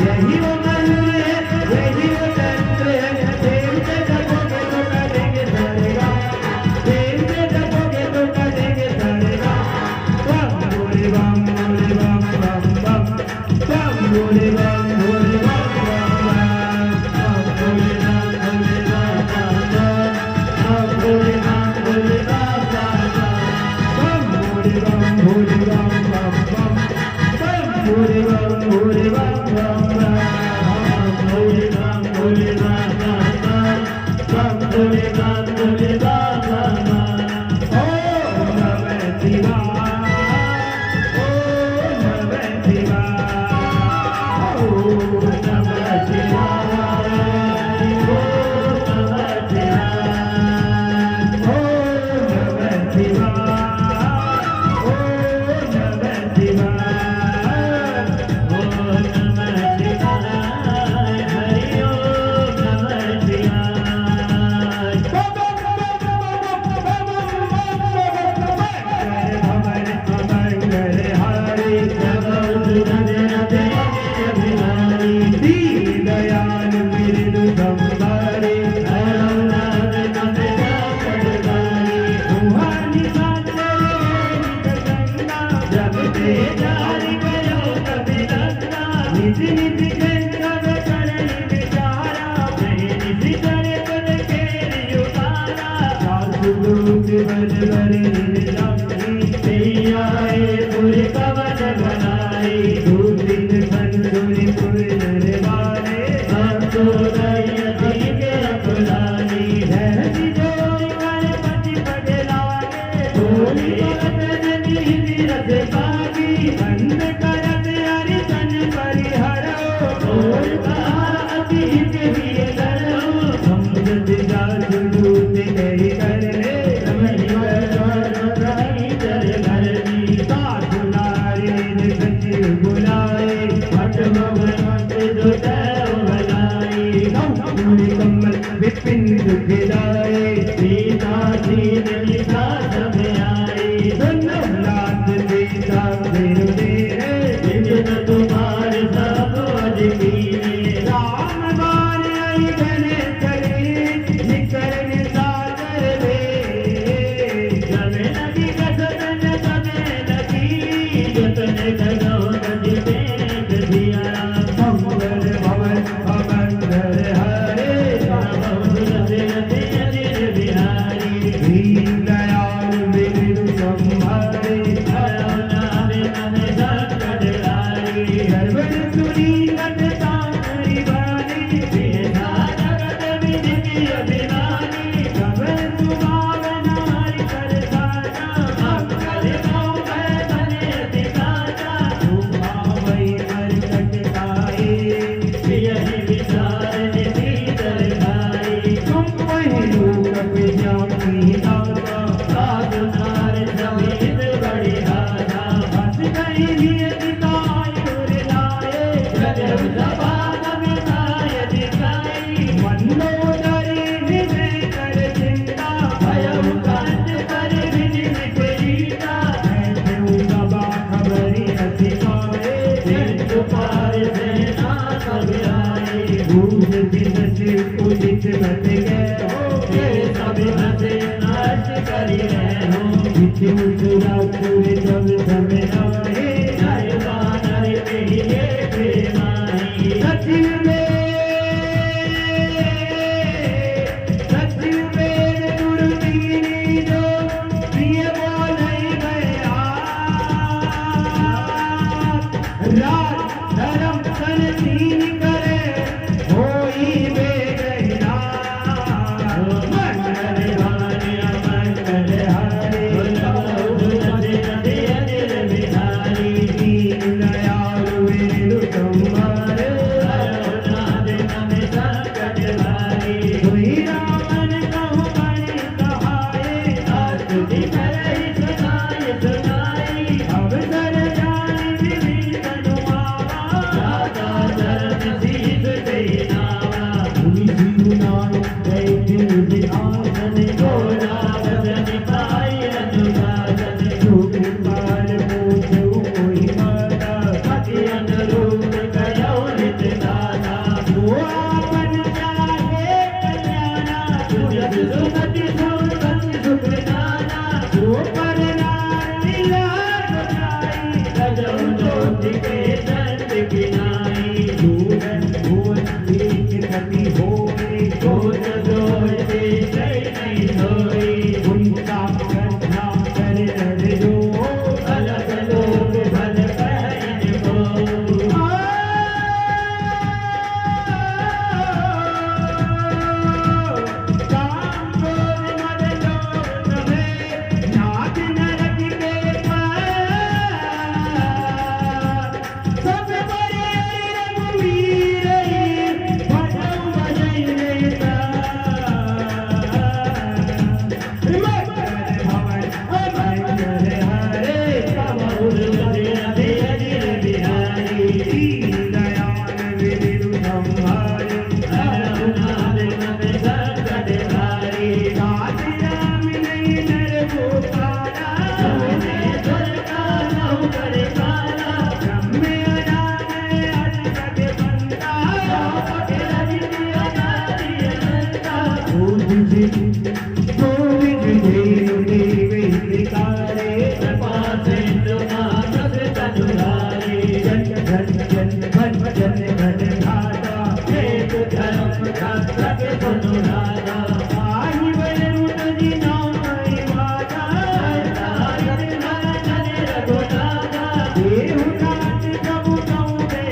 यही वो मंत्र है यही वो तंत्र है प्रेम से जपोगे तो करेंगे धरेगा प्रेम से जपोगे तो करेंगे धरेगा बम बोले बम बम बम बम बोले बम बोले बम बम बोले बम बोले बम बोले बम बोले बम बोले बम बोले बम बम बोले बम बोले बम बम बोले बम बोले बम बम बोले बम बोले बम ओ नमः शिवाय ओ नमः शिवाय ओ नमः शिवाय ओ नमः शिवाय ओ नमः शिवाय ओ नमः शिवाय ओ नमः शिवाय हरि ओम नमः शिवाय मंगल हरि दीन दयाल मृदु संभारे जब ते जारी करो कभी लगना निज निज जंगल करन विचारा निज करे पद के उतारा साधु दूत बन बरे लक्ष्मी आए पुर कवन बनाई दूतिन संतुरि पुर नरवारे संतो दयति के अपनानी है जोई गणपति पगलागे बोली भगत नीति रस पागी बंद करत हरि तन परिहरो और कहा अतीत भी करो समझत जात दूत कही कर ले रमणी रही चल घर दी साधु नारी सचिव बुलाए भट भवन जो तैव बनाई गौरी कमल विपिन दुखदाए सीता दीन लिखा सब आई दोनों लाद सीता फिर दे जिन तुम्हारे सब अधिकीरे राम बाण आई घने करे निकल सागर वे जमे लगी कसतन जमे लगी जतन गगो गज देख दिया मंगल भवन भवंदर हरे बिहारी दीन दयाल मृदु संभारे सर्वन सुनी कटता हरिवानी बेधा जगत विधि अभिमानी कवन सुभावना हरि करसाना मंगल मोहन बने दिखाना सुभावई हर कटकाए यही विचार निधि दरगाई तुम वही लोक विज्ञानी दाता साधु नार समेत बड़ी दाता बस गई नियत कायुर लाए गजब सभाग में काय दिखाई मंदोदरी निधि कर चिंता भयउ कंठ कर विधि विपरीता ऐसे उगबा खबरी अति पाए दिन पार सेना सब आए भूज दिन सिर उदित बत गए हो सब हसे नाश करी रहे हो विष्णु सुरा सुर जब समय आए जय बानर कहिए प्रेमाई सचिव में दुर्दीनी जो प्रिय बोल गया राज धर्म सन तीन करे होई बेगहिना मंगल भाने मंगल हारे अनिल बिहारी दीन दयाल वेणु संहारे नाद नम संकट हारे हुई रावण कहु बड़ि सहाय सात दिन रही सुनाई सुनाई अब सर जान विभीषण आवा राजा चरण शीस दे नावा मुनि जीवनाय दैत्य विनाशन घोरा वदन पाई अनुशासन जो कृपाल पूछो कोई माता पति अनुरूप कयो नित दाता जो आपन चाहे कल्याणा सुजस सुमति सुमति सुख नाना जो पर लीला बचाई गजौ ज्योति के दंड गिनाई दूरन भुवन एक गति होए गोद दोय से जय नहीं होई उनका कथा कर नर जो अलग लोग भल कहन को काम क्रोध मद लोभ में नाग नरक के पार सब बड़े रघुवीर भजौ भजै नेता मंगल भवन मंगल हारे कबहुर बदे अनिल बिहारी दीन दयाल वेणु संहारे रघुनाथ नम संकट हारे नाथ राम नहीं नर गोपाला तुमने दुर्गा नौ कर काला ब्रह्म अनामय अजगत बंदा रजनी अनादि अनंता गोविंद देव विकारे कृपा सिंधु मानस तनुहारे जन जन जन भन जन भन धाता एक धर्म क्षत्रक धनुराधा आई बलु तजी नाई माता तारित नंदन रघुनाथा देहु नाथ प्रभु कौ दे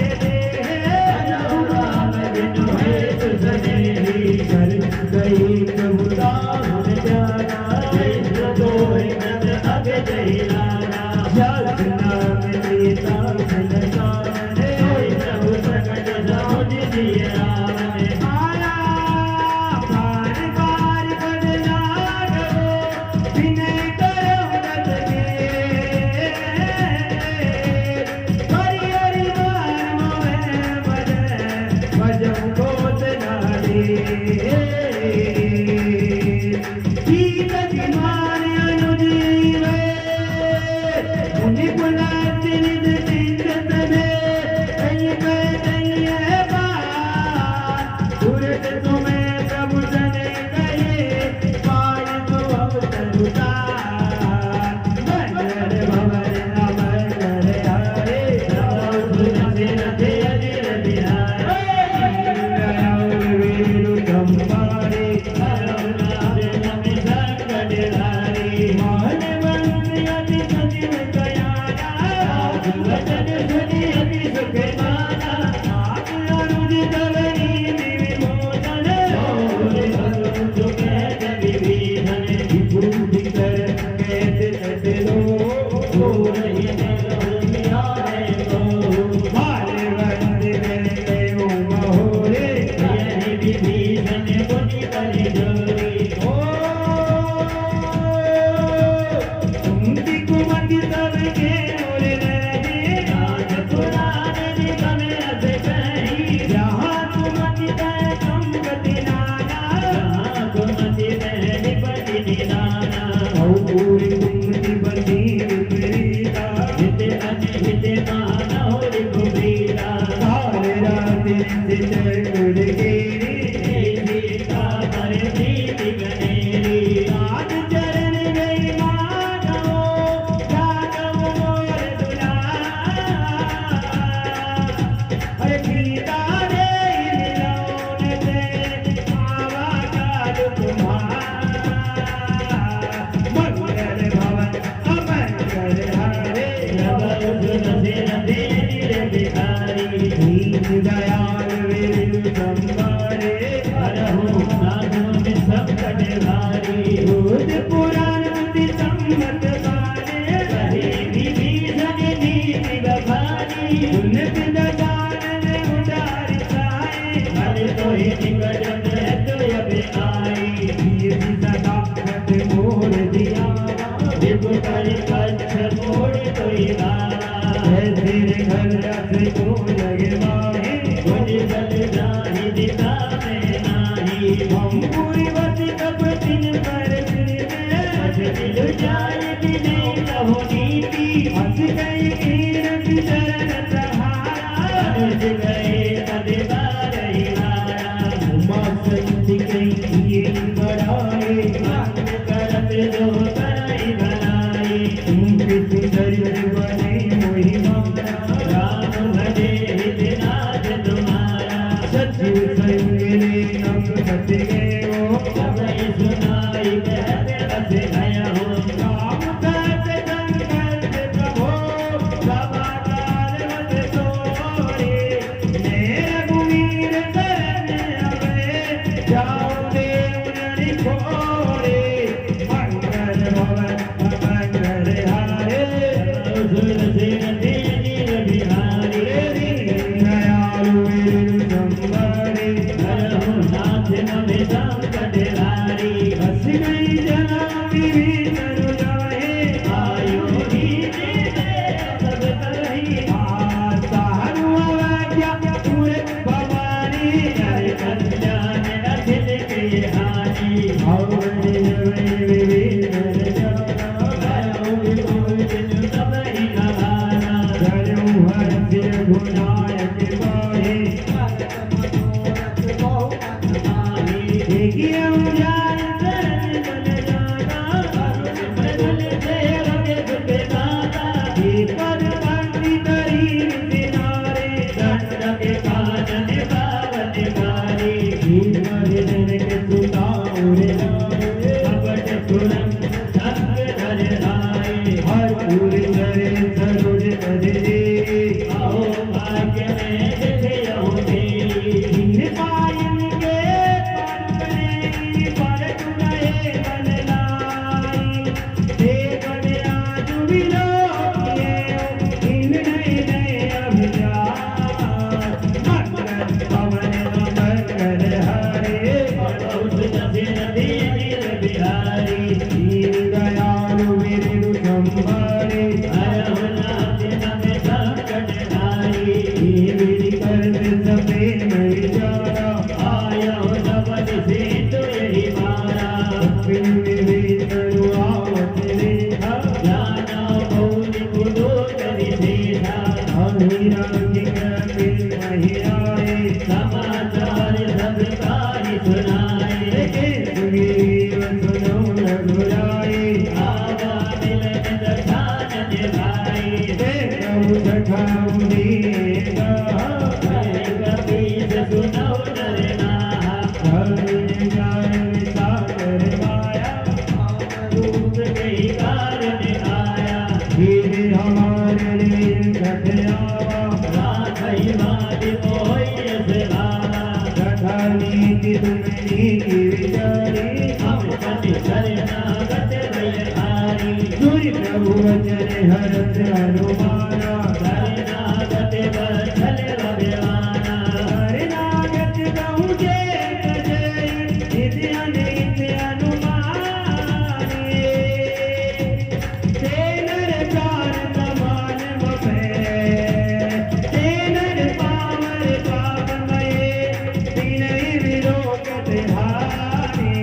जहु राम बिनु हेतु सनेही कर गई प्रभु राम जाना इंद्र दोहि नंद अग जय लाना जस नाम लेता सन सामने प्रभु सकट समुझ दिए रावण आया बार बार बन लागो विनय करो रत के हरि हरि नाम में भजौ गोत नारी गीत जिमान अनुजीवे मुनि पुलात निज सिंधत में कई कई बार तुरत तुम्हें प्रभु सने गए पाय तो अवसर उतार मंगल भवन अमंगल हारे रघुनाथ नथे अनिल बिहारी दयाल वेणु संहारे रघुनाथ नम संकट हारे मानवंत अति सजीव कयाना वचन सुनि अति सुख माना आप अनुज धवनी विमोचन और भगवंतु कहत विभीषण विभूति कर कहत तत लो रही है को मानवंत गए महोरे यही विभीषण मुनि बलि जोरी सुमति कुमति सबके मोर रहे राज पुराण निगम रस कही जहाँ कुमति तह संगति नाना जहाँ कुमति तह निपति निदाना औपूरी कुमति बंदी विपरीता हित अनहित मानव रिपुबीरा सारे रात नित्य चरण गिरी सीता पर दीप गनेरी राज चरण गई माधव जागव मोर दुलार हरे सीता रे मिलौन से आवा काल तुम्हार मंगल भवन अमंगल हारे रघुनाथ नथे अनिल सुनत ददान उडारी साई भले तो ही निकट है तो अब आई ये सदाकत मोर दिया विभु कर कच्छ मोड़ तो ही तेरे घर रस को लगे माही मुझे बल जाहि दिशा में नाही हम पूरी बत कब दिन पर दिल जाए कि नहीं कहो नीति हंस गई कीरत चरण सहारा हंस गए तदबार ही हारा उमा संत गई ये बड़ाई मन करत जो कराई भलाई तुम किस शरीर बने मोहि मारा राम भजे हितनाथ तुम्हारा सचिव संग रे नम सच गए वो सबई सुनाई कहते बस गया हो राम कहते संकल्प प्रभो सभाकार मत तोड़े मेरे रघुवीर शरण आवे जाओ देव नरि खोड़े मंगल भवन मंगल हारे सुर सिर तेज बिहारी दयालु संवारे हरहु नाथ नवे संकट हारी हंस गई जनाबी तरु जाए आयो ही दे सब तरही साहु आज्ञा पूरे भवानी हर कल्याण अखिल के हानि और विभिन्न जाना हरहु विभूषण सब ही नवाना धरहु हर सिर गुनायक बाहे देखिए उजान शरण बन जाना बदल से लगे सुखे दाता ये पद पंक्ति तरी किनारे दंड के कानन पावन गारी भीमजन के सुताउर लाए कपट तुरंग संग धर लाए हर पूर करे सरोज पद दे आओ भाग्य में जिथे होते इन पायन के पर तुनाए बन लाई देव ने आज विलो किए इन नए नए अभिलाष मंगल पवन मंगल हरे बहुत जसिन दीन बिहारी दीन दयालु विरु संभारे हरहु नाथ नमे संकट हारी मेरी कर्म सबे नहीं जाना आया हो सबद से तो यही मारा बिन मेरे तरुआवत रेखा जाना भौति कुदो करि देखा अमीरा की कृपा नहीं आए समाचार सब काही सुनाए सुग्रीव सुनो रघुराई आवा मिलन दठान निभाई देखो दठाऊं दीगा कबीर सुनो नर नाहा हरि जान सागर माया रूप कई कारण आया फिर हमारे लिए घट आवा राधई वाली मोहि सेवावा कथा नीति तुमनी की विचारी हम पति शरणागत भय हारी सूर्य प्रभु वचन हरत हनुमाना शरणागत बछल भगवाना शरणागत कहूँ जय जय नित्य अनित्य अनुमानी तेनर प्राण समान ममय तेनर पावर पापमय तिनहि विलोकत हानि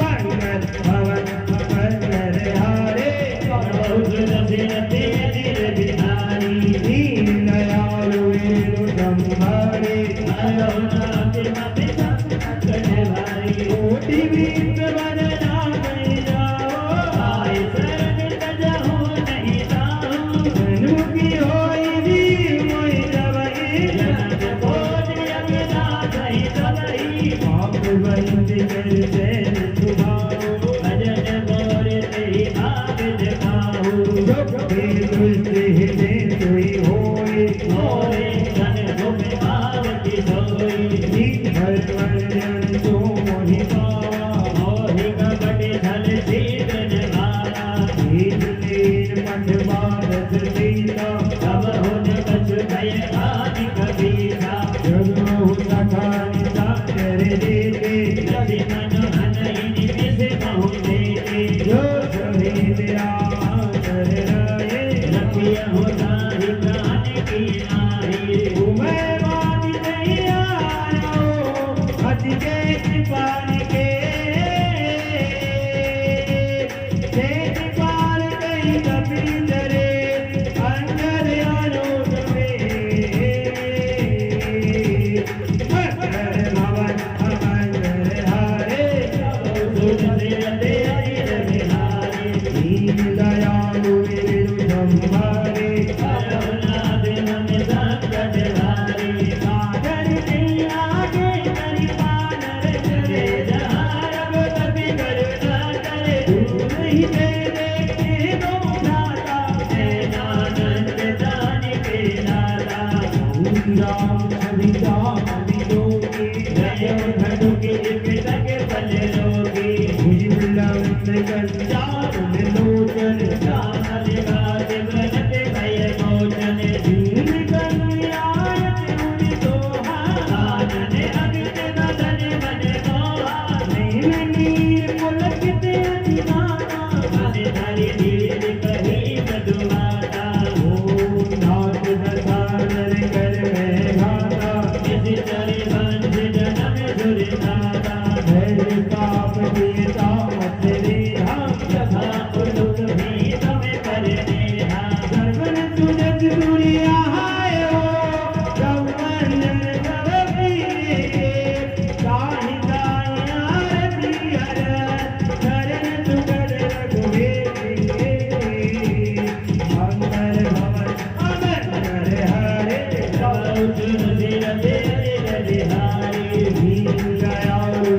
मंगल भवन मंगल हारे बहुत जसिन तेज बिहारी दीन दयालु विरु संभारे हरहु नाथ नमे संकट हारी कोटि वृत्त वदना नहीं जाओ आय शरण तजहु नहीं जाओ जन्मुखी होई वीर मोहि जबहि जनक बोधि अगना सहि तबहि पाप बंद कर जैन सुभाओ भजन मोर तेहि भाग जगाओ दुख दुष्ट हृदय सोई होय मोरे धन भुग भाव की सोई नीत भर जन सो मोहि पावा मोहि कपट छल शीतन भावा नीत नीर मठ बारस सीता सब हुन कछु भय हो जाहि प्राण की नारी घूमे वाली नहीं आयो अति के कृपाल के कृपाल कहीं कभी डरे अंदर आलोक में भवन अमंगल हारे सुन दे बिहारी दीन दयालु संभारे अरवनाथ मन संकट हारे सागर के आगे करी पानर चले जहारब कभी करुणा करे दूर ही दे देखते दो दाता आनंद दान के दाता राम छवि राम वियोगी जय धनु के पितक बल लोगी भुजबुलंद कंचार लोचन चाल गात बनत भय मोचन दीन कल्याण उनि सोहा आनन अगत ददन मन मोहा नैन नीर पुलकित अतिमाना मन धरि धीर कही मधुमाता ओम नाथ दशानन कर में घाता निज चरि बंध जनम दुर्दाता धैर्य पाप दिए तामत रेहा यथा उलुक भी तम कर नेहा सर्वन सुजग दुनिया हाय हो ब्रह्मंडन सब वीरे ताहि ताहि आरती हर शरण सुगद रघुवीरे मंगल भवन अमर हरे सुन सिर देव बिहारी दीन दयालु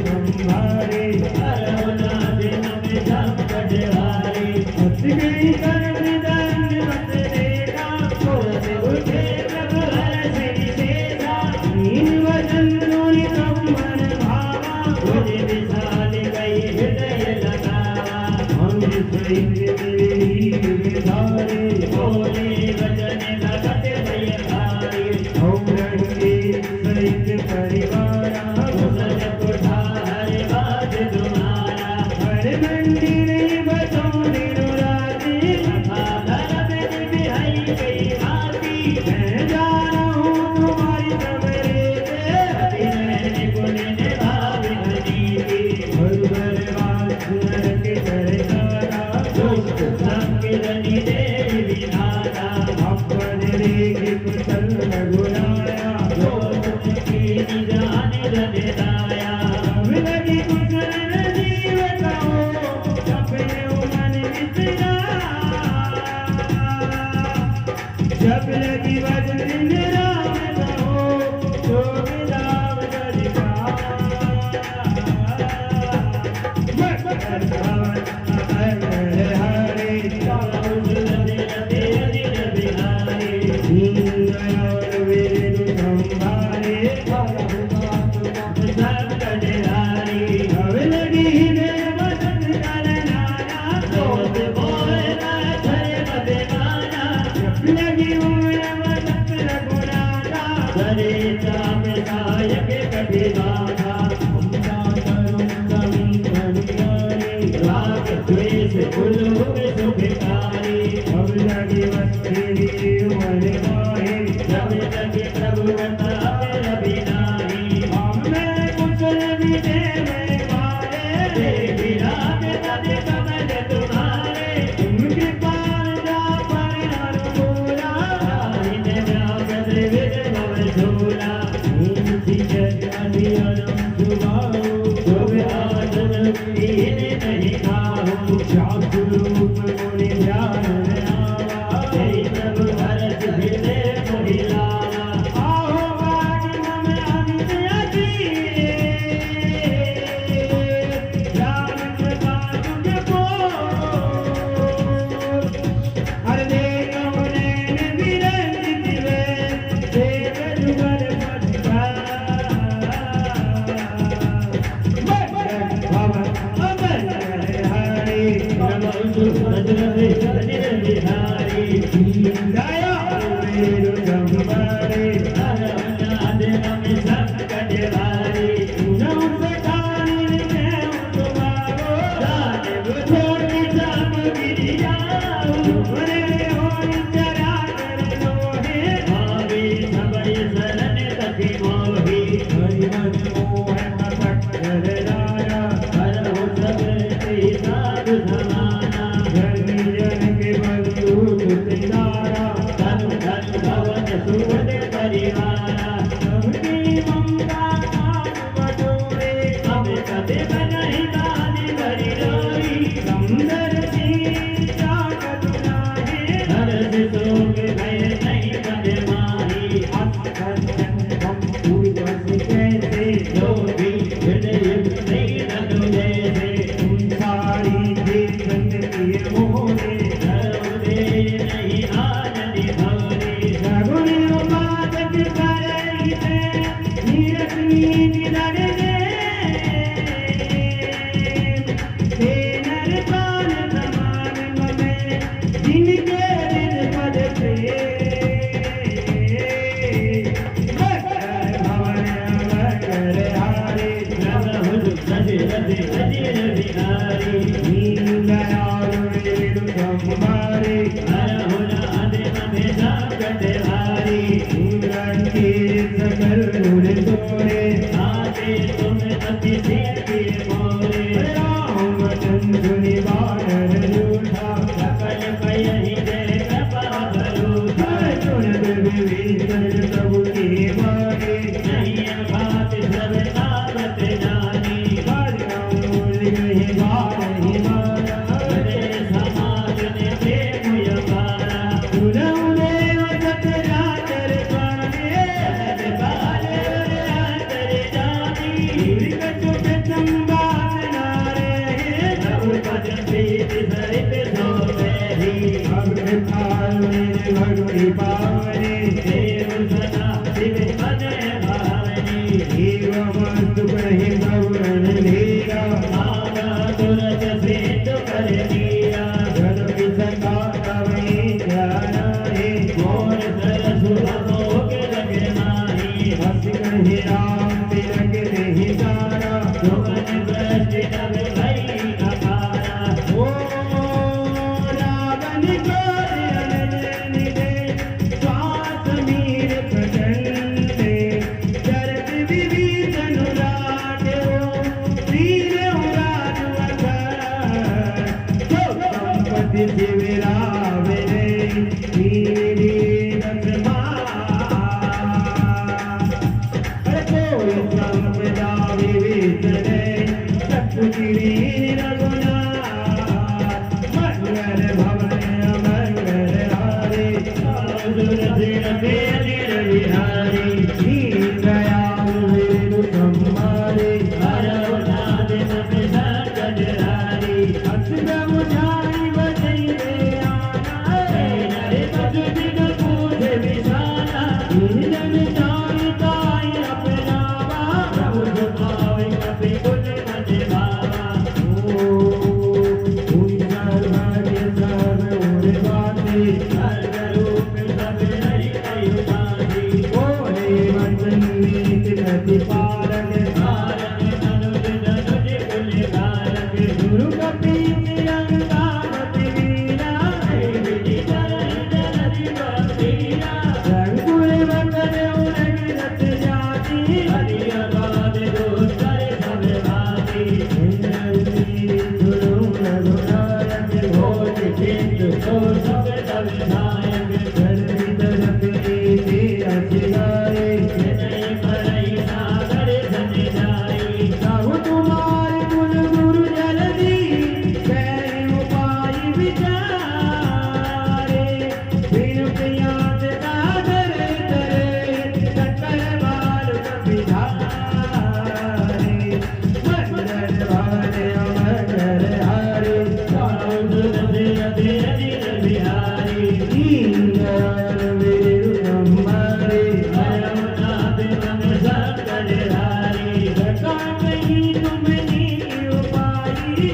संभारे अरवनाथ नम संकट हारे अति गई करन दंड मत देगा सोच उठे प्रभु हर सिर सेवा दीन वचन सुनि सम्मन भावा तुझ विशाल गई हृदय लगावा अमृत सहित वीर विधारे बोले वचन भगत भय भारी औरंगे सहित परिवारा सज कोठा हर बात तुम्हारा हर मंदिर बसो निरुराती सखा धर्म बिहाई गई भाती मैं जाना हूँ तुम्हारी सबरे अभिनय गुण निभावे नीति भरभर वास नरक करतारा दुष्ट संकिरणी देवी विधाता अपन रेख कुशल रघुराया जो की निजान रदाया अब लगी कुशल जीव कहो सपने मन विसरा जब लगी वजन राम कहो तो विदाव दरिका हरे बिहारी दीन दयालु वीर संभारे संकट हारी अब लगी हृदय वसन करनाना सोच बोलना धर मत माना जब लगी उम्र वसत रघुनाथा करे चाप सायक कभी बाधा हमका करुण कमी धनियारे राग द्वेष उल्लूक सुखकारी अब लगी वस्त्री मन माहे जब लगे प्रभु बतावे बिनाही हमें कुशल विदे में मारे देवी राग तद कमल तुम्हारे तुम कृपाल जा पर अनुकूला राहिन व्यागत विद भव झूला नीति जग अधियरम सुभाओ शुभ आसन दीन नहीं खाओ शास्त्र रूप मुनि ध्यान आवा हे प्रभु भरत अति पावनी
देव सदा शिव मन भावनी
जीवमस्तु कहि गौरन लीला
मागा दुरज सेतु कर लीला
जल विसका कवि ध्यानाहि
मोर सरसु भोग लग माही
हस कहि राम तिलक देहि सारा
सुमन दृष्टि तब भई अपारा
ओ रावण को अनन दे श्वास मीर प्रचंडे चरत विभीषण राजो वीर उराज जो संपत्ति शिवरावे वीरी दसमा कोई संपदा विभीषणे चक्षुगिरी रघुनाथ मंगल भवन मंगल हारे
बिहारी
दीन दयाल वेणु संहारे अक्षर मुझाई बजैले आना दीन जाई ताई अपनावा कोई सर्वज्ञ सर्व बाते कोई वचन नीति प्रतिपालक गुरु कपीस अंगावती वीरा रंगुल वचन उलग रत जाति गुरु रघुनायक भोज सिंधु धरती तरफ नीति असिगाए साहु तुम्हारे गुण गुरु जलदी कैरि उपाय विचारे बिनु प्रियात सागर करे सकल बाल कपिधारे मंगल भवन अमंगल हारे दीन दयाल वीर संहारे सका कहीं तुम नीति उपाई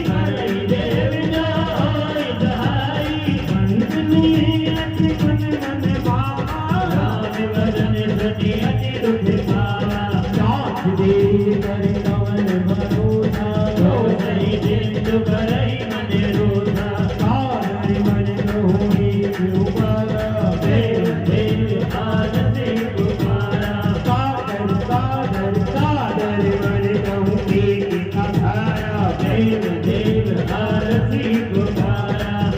पंच नीरज कुन मन भावा साथ दे कर कवन भरोसा साधर मन होई उपारा साधर साधर मन कहूँ की अधारा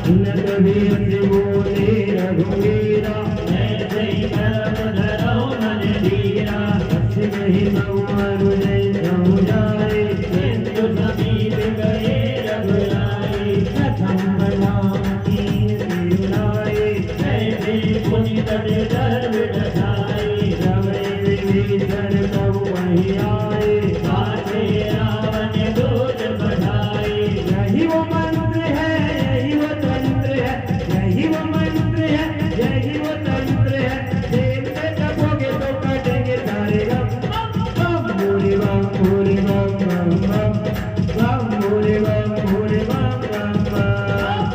उन्नत वीर बोले रघुवीरा अच्छे नहीं भगवान जय समुदाय प्रथम बना कीन सिरुनाए रवै विभीषण कबु वहीं आए यही वो मंत्र है यही वो तंत्र है यही वो मंत्र है यही वो तंत्र है देखते जपोगे तो कटेंगे सारे गम बम भूरे बम भूरे बम बम बम बम भूरे बम भूरे बम बम बम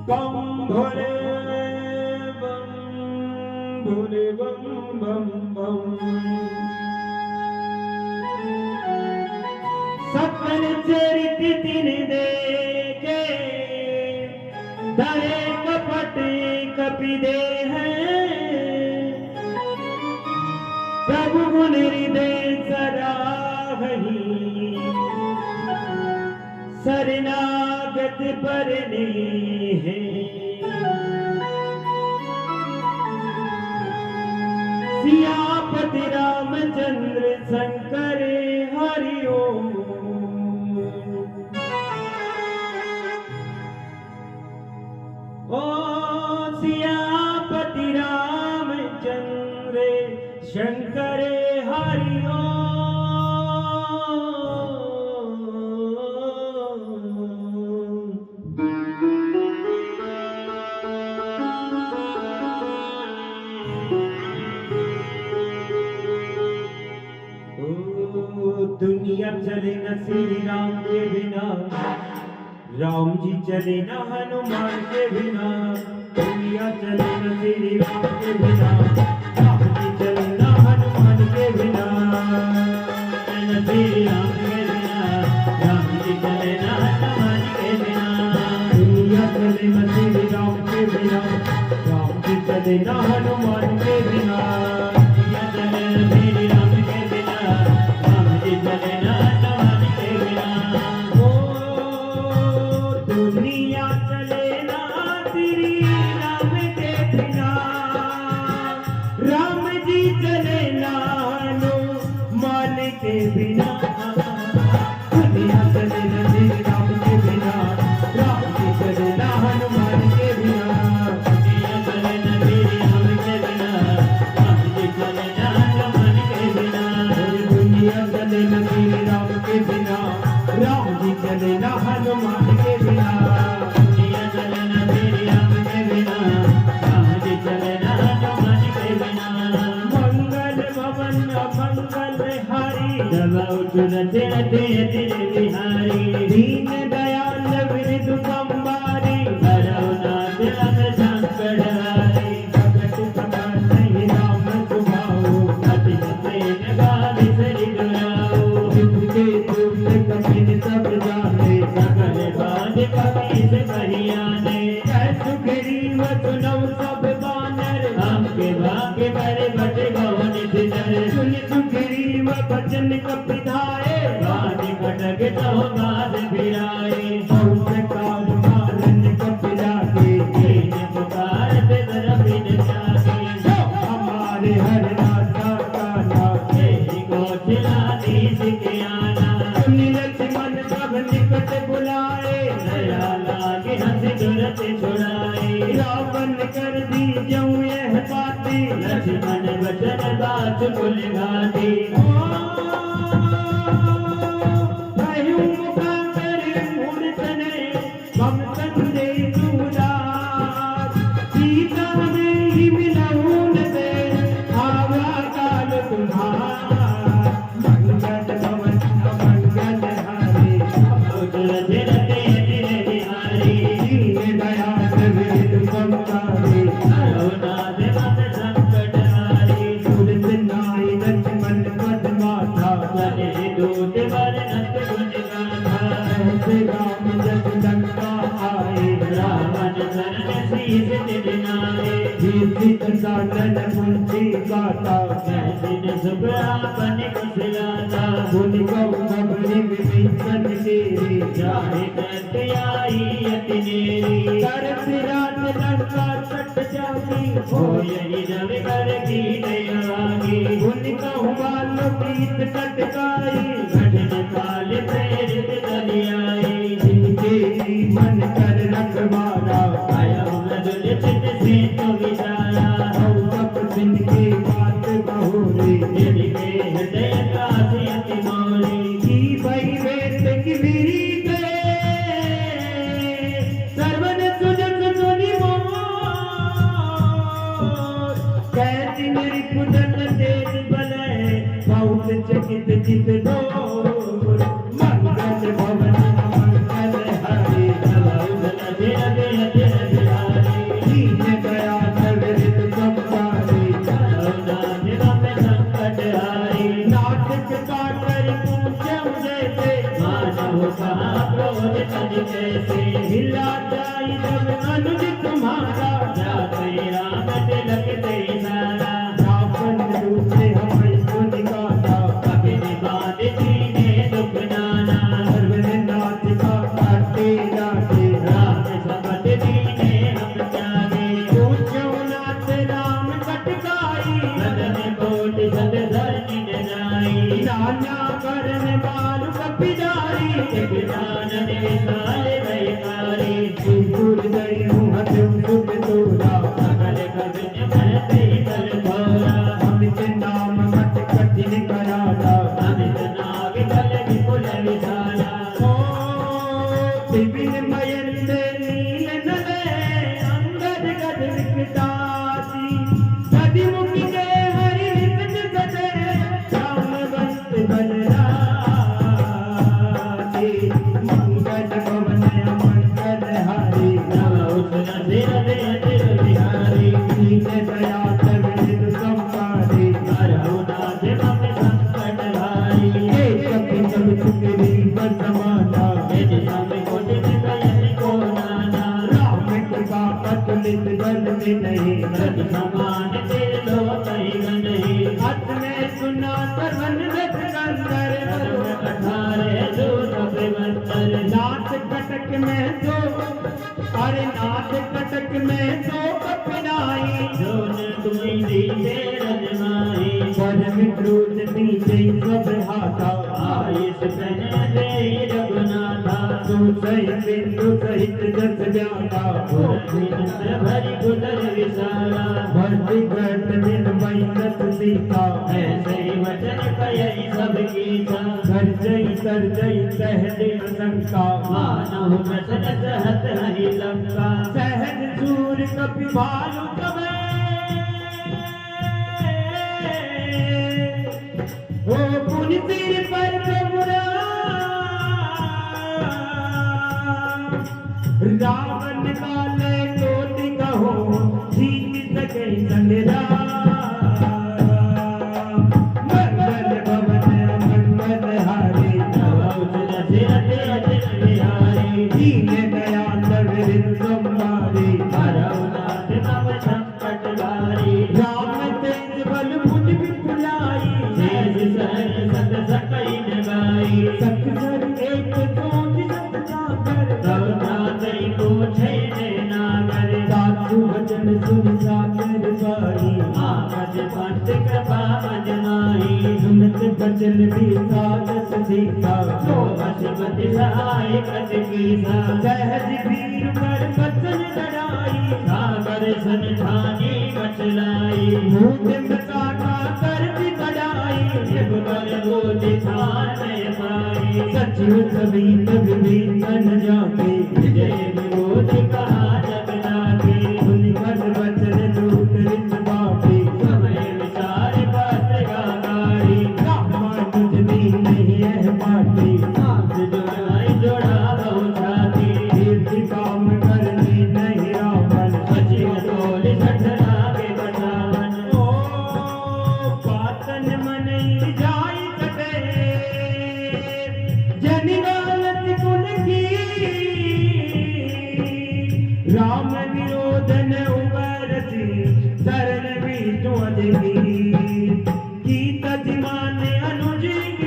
बम भोले बम भोले बम बम बम। सकल चरित तिन देखे धरे कपट कपि दे प्रभु गुण हृदय सराहही शरणागत परने हैं। सियापति रामचंद्र शंकर हरि ओम। ओ सियापति रामचंद्र शंकर हरि ओम। दुनिया चले न श्री राम के बिना, राम जी चले न हनुमान के बिना। दुनिया चले न श्री राम के बिना, राम जी चले न हनुमान के बिना। श्री राम के बिना, राम जी चले न हनुमान के बिना। दुनिया चले न श्री राम के बिना, राम जी चले न हनुमान के बिना। दुनिया चले न श्री राम के बिना, राम जी चले न हनुमान के बिना। ओ दुनिया चले ना श्री राम के बिना, राम जी चले ना हनुमान के बिना। दुनिया चले ना श्री राम के बिना, राम जी चले ना हनुमान के बिना। दुनिया चले ना श्री राम के बिना, राम जी चले ना हनुमान के बिना। दुनिया चले ना श्री राम के बिना, राम जी चले ना हनुमान के बिना। दुनिया चले ना श्री राम के बिना, राम जी चले ना हनुमान के बिना। मंगल भवन मंगल हारी, दबाओ चुनते तेरे बिहारी। दीन दयाल विरधु संबारी, हरौ नाथ अस संकट हारी। भगत सदा नहीं राम सुभाओ, अति प्रेम गावे सरि दुराओ। जिसके तुम कपिन सब जाने, सकल बात कपीस कहियाने। जय सुग्रीव सुनौ सब बानर, आपके भाग्य बड़े बटे गवन सिदर। सुन सुग्रीव बचन कपिधाए, बाज कटक तहो गाद फिराए। बहुत काल मारन कपिला के, दीन पुकारत दर बिन जागे। हमारे हर नाथा काना, तेरी कौशलाधीश के आना। सुन लक्ष्मण सब निकट बुलाए, दया लागे हंस दुरत छुड़ाए। रावण कर दी जऊँ यह बाती, लक्ष्मण वचन बात कुल घाटी। भयउ मुखांतर मूर्तने, मम संदेह दूरात। सीता में ही मिलऊँ न दे, आवा काल तुम्हारा। मंगल भवन मंगल हारी, रते रते तेरे बिहारी। दीन दयाल विरधु संबारी, हरौ नाथ अस संकट हारी। सूरत नाई लक्ष्मण पद माथा, चले दूत बरनत गुण गाथा। ऐसे राम जस लंका आए, रावण शरण शीस दिनाए। जीत साधन मुंशी गाता, कैसिन सुख आपन कुशलाता। गुण गौ खबरि विभीषण तेरी, जाहे करते आई अति नेरी। तरस रात लंका सट जागी, होयहि रव कर की दयागी। गुण कहु बालो प्रीत कटकाई, घटन काल प्रेरित दलियाई। जिनके मन कर रखवारा, आया मृदुल चित से तो विचारा। हौ तप जिनके बात बहुरी, जिनके हृदय कास अति मौरी। की भई वेद की विरीत, सर्वन सुजन सुनि मोर। कैसी मेरी पुदन तेज बलय, बहुत चकित चित डोर। मंगल भवन मंगल हारी, दबाओ धन धीर धीर धीर। अनुज तुम्हारा,
जाते राम तिलक ते सारा,
रावण दूसरे हमें सुन गाता,
कभी निबाद दीने दुख नाना,
सर्वनाथ का काटे जाते
राम सबद दीने हम त्यागे,
पूछो नाथ राम कटकाई,
बदन कोट सद धरनी जनाई,
नाना करन बाल कपिदारी,
एक दानन विशाल वैकारी,
दूर गई हूँ हजम सुख तोरा,
सकल कविन भरते कर भोरा,
अमित नाम कट कठिन कराता,
अमित नाग बल विपुल विशाला,
ओ विपिन मयंते नील नले, अंगद गद विकटासी, गदि मुखि के हरि विकट सदे, राम बंत बलराती, मंगल भवन मंगल हारी,
नव उसन सिर दे अजिर बिहारी,
दीन दया तविद संपारी,
हरहुनाथ मम संकट हारी,
एक पितम चुकरी बसमाना,
निज सम कोटि निकयन को नाना,
राम कृपा पतुलित बल में नहीं,
रति समान तेज लोकहि गणहि,
हाथ में सुना सरवन रथ कंदर,
धर्म कठारे जो सब बंतर,
नाथ कटक में सो, अरे नाथ कटक में सो कपिनाई,
जोन तुमि दीजे रजमाई,
परम क्रोध पीछे सब हाथा,
आयुष प्रन दे रघुनाथा,
सुसय बिंदु सहित जस व्याता,
पुरंदर भरि गुदर विशाला,
भर्ति गर्त दिन बैनत सीता,
ऐसे ही वचन कयहि सब कीसा,
घर जई तर जई सहजे शंका,
मानहु वचन सहत हरि लंका,
सहज सूर कपि भालु तबे, ओ पुनि सिर पर प्रभु रावण काले कोटि कहो, जीत सके संग मंगल भवन मंगल हारी,
नव उसन सिर दे अजिर बिहारी,
दीन दया तविद संभारी,
हरहुनाथ मम संकट हारी,
राम तेज बल भुज विपुलाई,
शेष सहज सत सकहि नगाई,
सखर एक सोच सत सागर,
तब तातै पूछै ने नागर,
साधु वचन सुन सागर बाई,
आमज पंथ कृपा मज माही,
सुनत बचन विसारस सीता,
जो असिमति सहाय कत कीसा,
सहज वीर कर बचन लड़ाई,
सागर सन ठानी बचलाई,
भूत मचाटा कर भी कड़ाई,
जब बल बोधि ठान पाई,
सचिव समीप विभीषण जाके,
जय विरोधि कहा जग लागे,
सुनिकट बचन दूत रित बाटे,
समय विचार बात गागारी,
रामानुज भी नहीं है पाटे,
हाथ जोड़ाई जोड़ा बहु छाती,
तीर्थ काम करने नहीं रावण,
सचिव तोल सठ लागे बचावन,
ओ पातन मन जाई कटे, जन गालत कुल की, राम विरोधन उबरती, शरण विष्णु अधिकी, की तजमान अनुज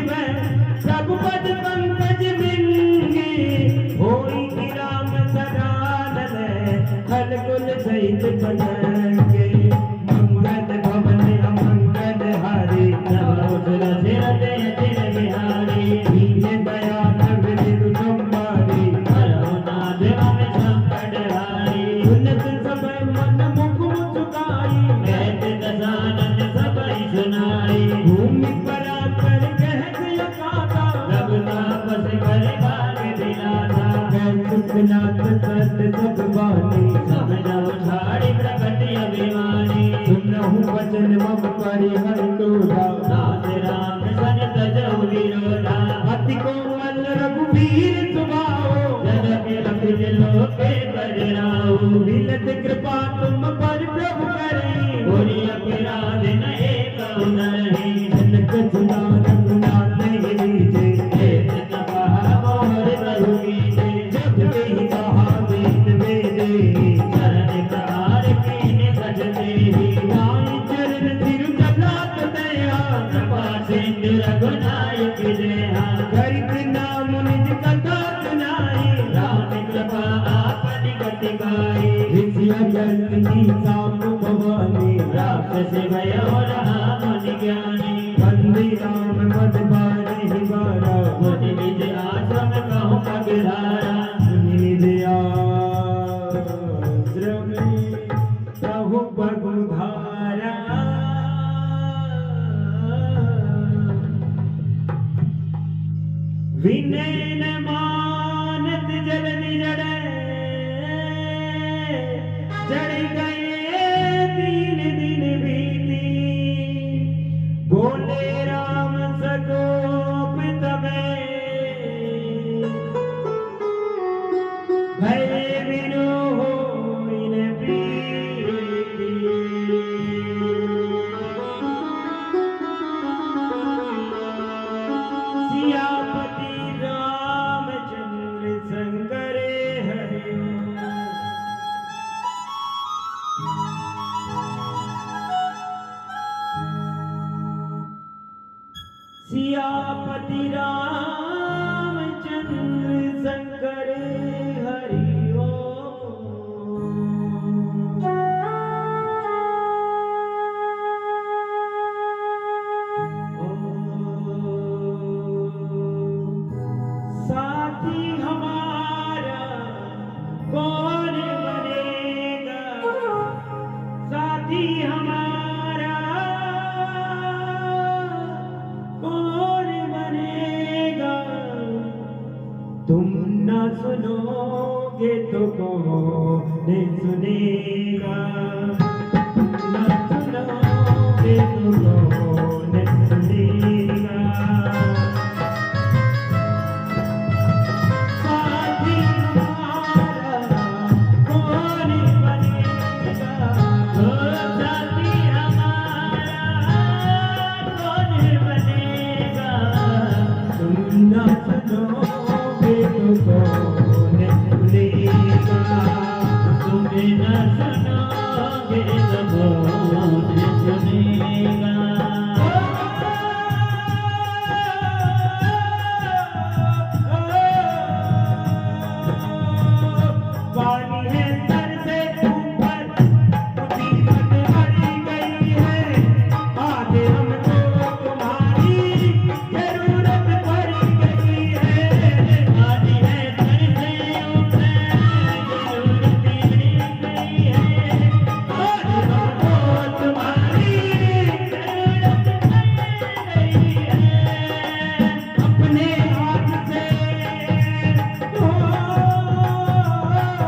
वै, प्रभु पद पंकज मिंगे, होई की राम सदा ललै, खल कुल सहित बजंगे, मंगल भवन अमंगल हारी,
नव उसन सिर दे अजिर बिहारी,
दीन दया तविद संभारी,
हरहुनाथ मम संकट हारी,
सुनत सब मन मुख मुस्काई,
कहत दसानन सबहि सुनाई,
भूमि पर आकर कहत यकाता,
रघुतापस कर भाग दिलासा,
सुखनाथ सत सब बानी,
सब जब छाड़ी प्रकट अभिमानी,
सुनहु वचन मम परिहर तोरा,
नाथ राम सन तजहु विरोधा,
अति कोमल रघुवीर सुभाओ,
जनक लखन लोके बजराऊ,
विनत कृपा तुम पर प्रभु करी,
पुरि अपराध नहे कहु नहीं,
जनक सुना रघुनाथ नहीं लीजे,
एक कहा मोर प्रभु कीजे,
जब भी कहा वेद वेद
प्रतिकारी
ऋषिया करती साप भवानी
राक्षस भय रहा मुनि ज्ञानी
बंदी राम पद बारे ही बारा
मुनि निज आश्रम कहूँ पगधारा
निज आश्रम कहु पगधारा विनय न मानत जलधि जड़े जड़ गए तीन दिन बीती बोले राम सकोप तबे भय बिनु होइल प्रीति सियापति रामचंद्र शंकर हरि सियापति रामचंद्र शंकर हरि साथी हमारा कौन बनेगा साथी हमारा कौन बनेगा तुम ना सुनोगे तो कौन सुनेगा ना सुनोगे तो कौन सुनेगा साथी हमारा कौन बनेगा
साथी हमारा कौन बनेगा
तुम ना सुनोगे तो कौन सुनेगा
तुम न सुनोगे तो कौन सुनेगा
पानी है सर से ऊपर मुसीबत भरी गई है आज हमको तुम्हारी जरूरत पड़ी गई है
आज है सर से ऊपर जरूरत पड़ी गई है
आज हमको तुम्हारी
जरूरत पड़ी गई है
अपने हाथ से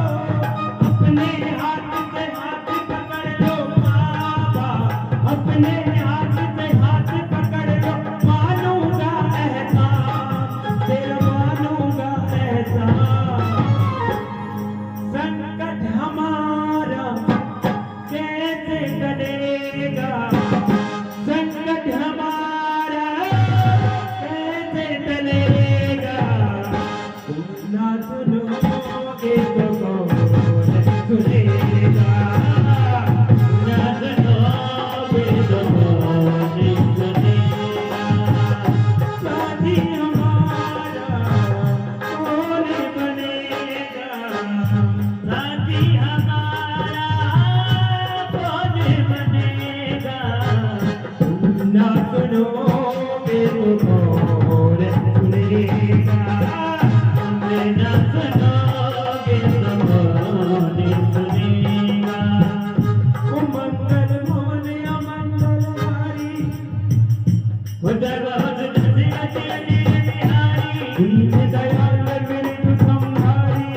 अपने हाथ से हाथ पकड़ लो बाबा अपने हाथ से हाथ पकड़ लो मानूंगा एहसान तेरा मानूंगा एहसान संकट हमारा कैसे टलेगा संकट हमारा कैसे टलेगा तुम ना सुनोगे तो कौन सुनेगा
न सुनोगे तो कौन सुनेगा
साथी हमारा कौन बनेगा
साथी हमारा कौन बनेगा
ना सुनोगे तो कौन सुनेगा
तुम न सुनोगे तो कौन सुनेगा
ओ मंगल मोहन अमंगलहारी
उधर बहुत दसी अति अति बिहारी
दीन दयाल मृत्यु संहारी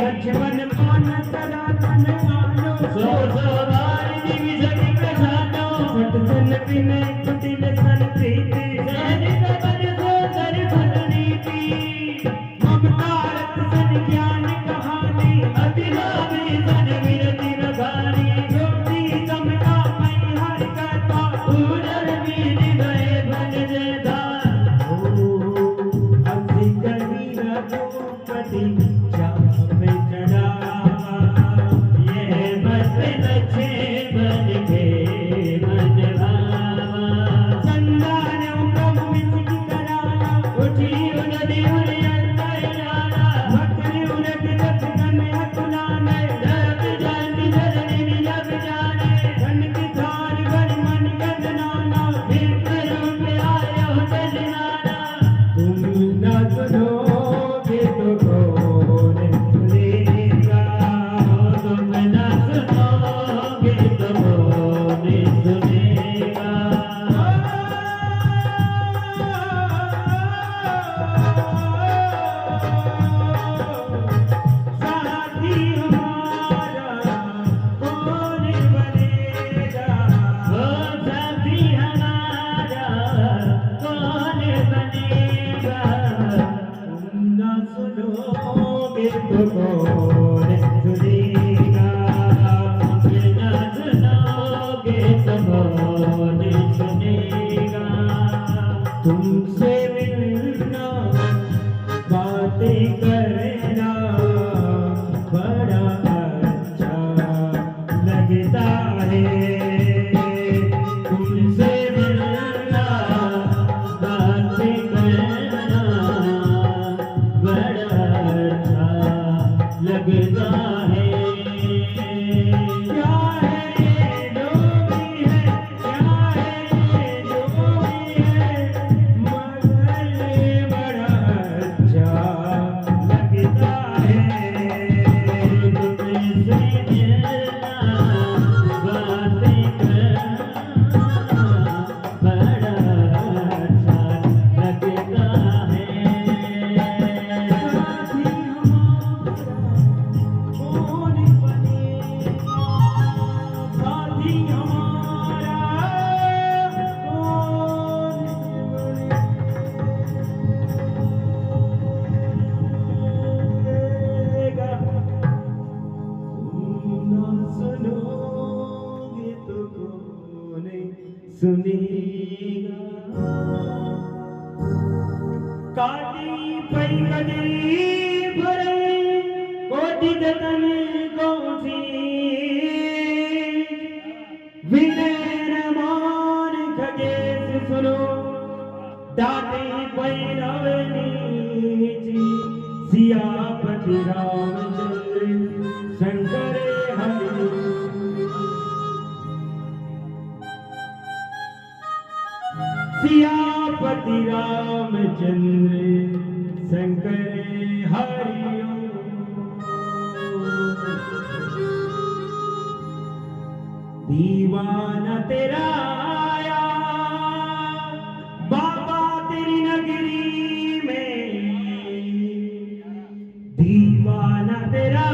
लक्ष्मण मानस राधन मानो
सो बार दिव्य जगि प्रसादो
सत सन विनय कुटिल सन प्रीति
सैनिक बल सो सर फल नीति
ममता रत सन ज्ञान कहानी
अति लाभी सन विरति रखानी
ज्योति चमका मई हर कथा
पूरन बीज गए भज जयदा
अति कवि रघुपति चाप चढ़ावा
ये बस लक्ष्य बन के मन भावा
संदान उकम मित कराना
उठी उनदी उड़ियन जाना
भक्त कौन सुनेगा।
तुम न सुनोगे तो कौन सुनेगा।
साथी हमारा कौन बनेगा।
वो साथी हमारा कौन बनेगा।
तुम न सुनोगे तो कौन सुनेगा।
बिना सुनोगे तो कौन सुनेगा।
तुमसे मिलना बातें करना बड़ा अच्छा लगता है। तुमसे मिलना
बातें करना बड़ा अच्छा लगता है।
क्या है ये जो भी है, क्या है ये जो भी है, मगर ये बड़ा अच्छा लगता है।
तुमसे मिलना बातें करना बड़ा अच्छा लगता है।
साथी हमारा कौन बनेगा। साथी हमारा कौन बनेगा। तुम ना सुनोगे तो कौन सुनेगा। काटी पई कजरी भरे कोटि जतन कौसी। विनय मान खगेश सुनो डाटे पई रवनीची। सियापति रामचंद्र शंकर हरि। सियापति रामचंद्र शंकर हरि। दीवाना तेरा आया बाबा तेरी नगरी में। दीवाना तेरा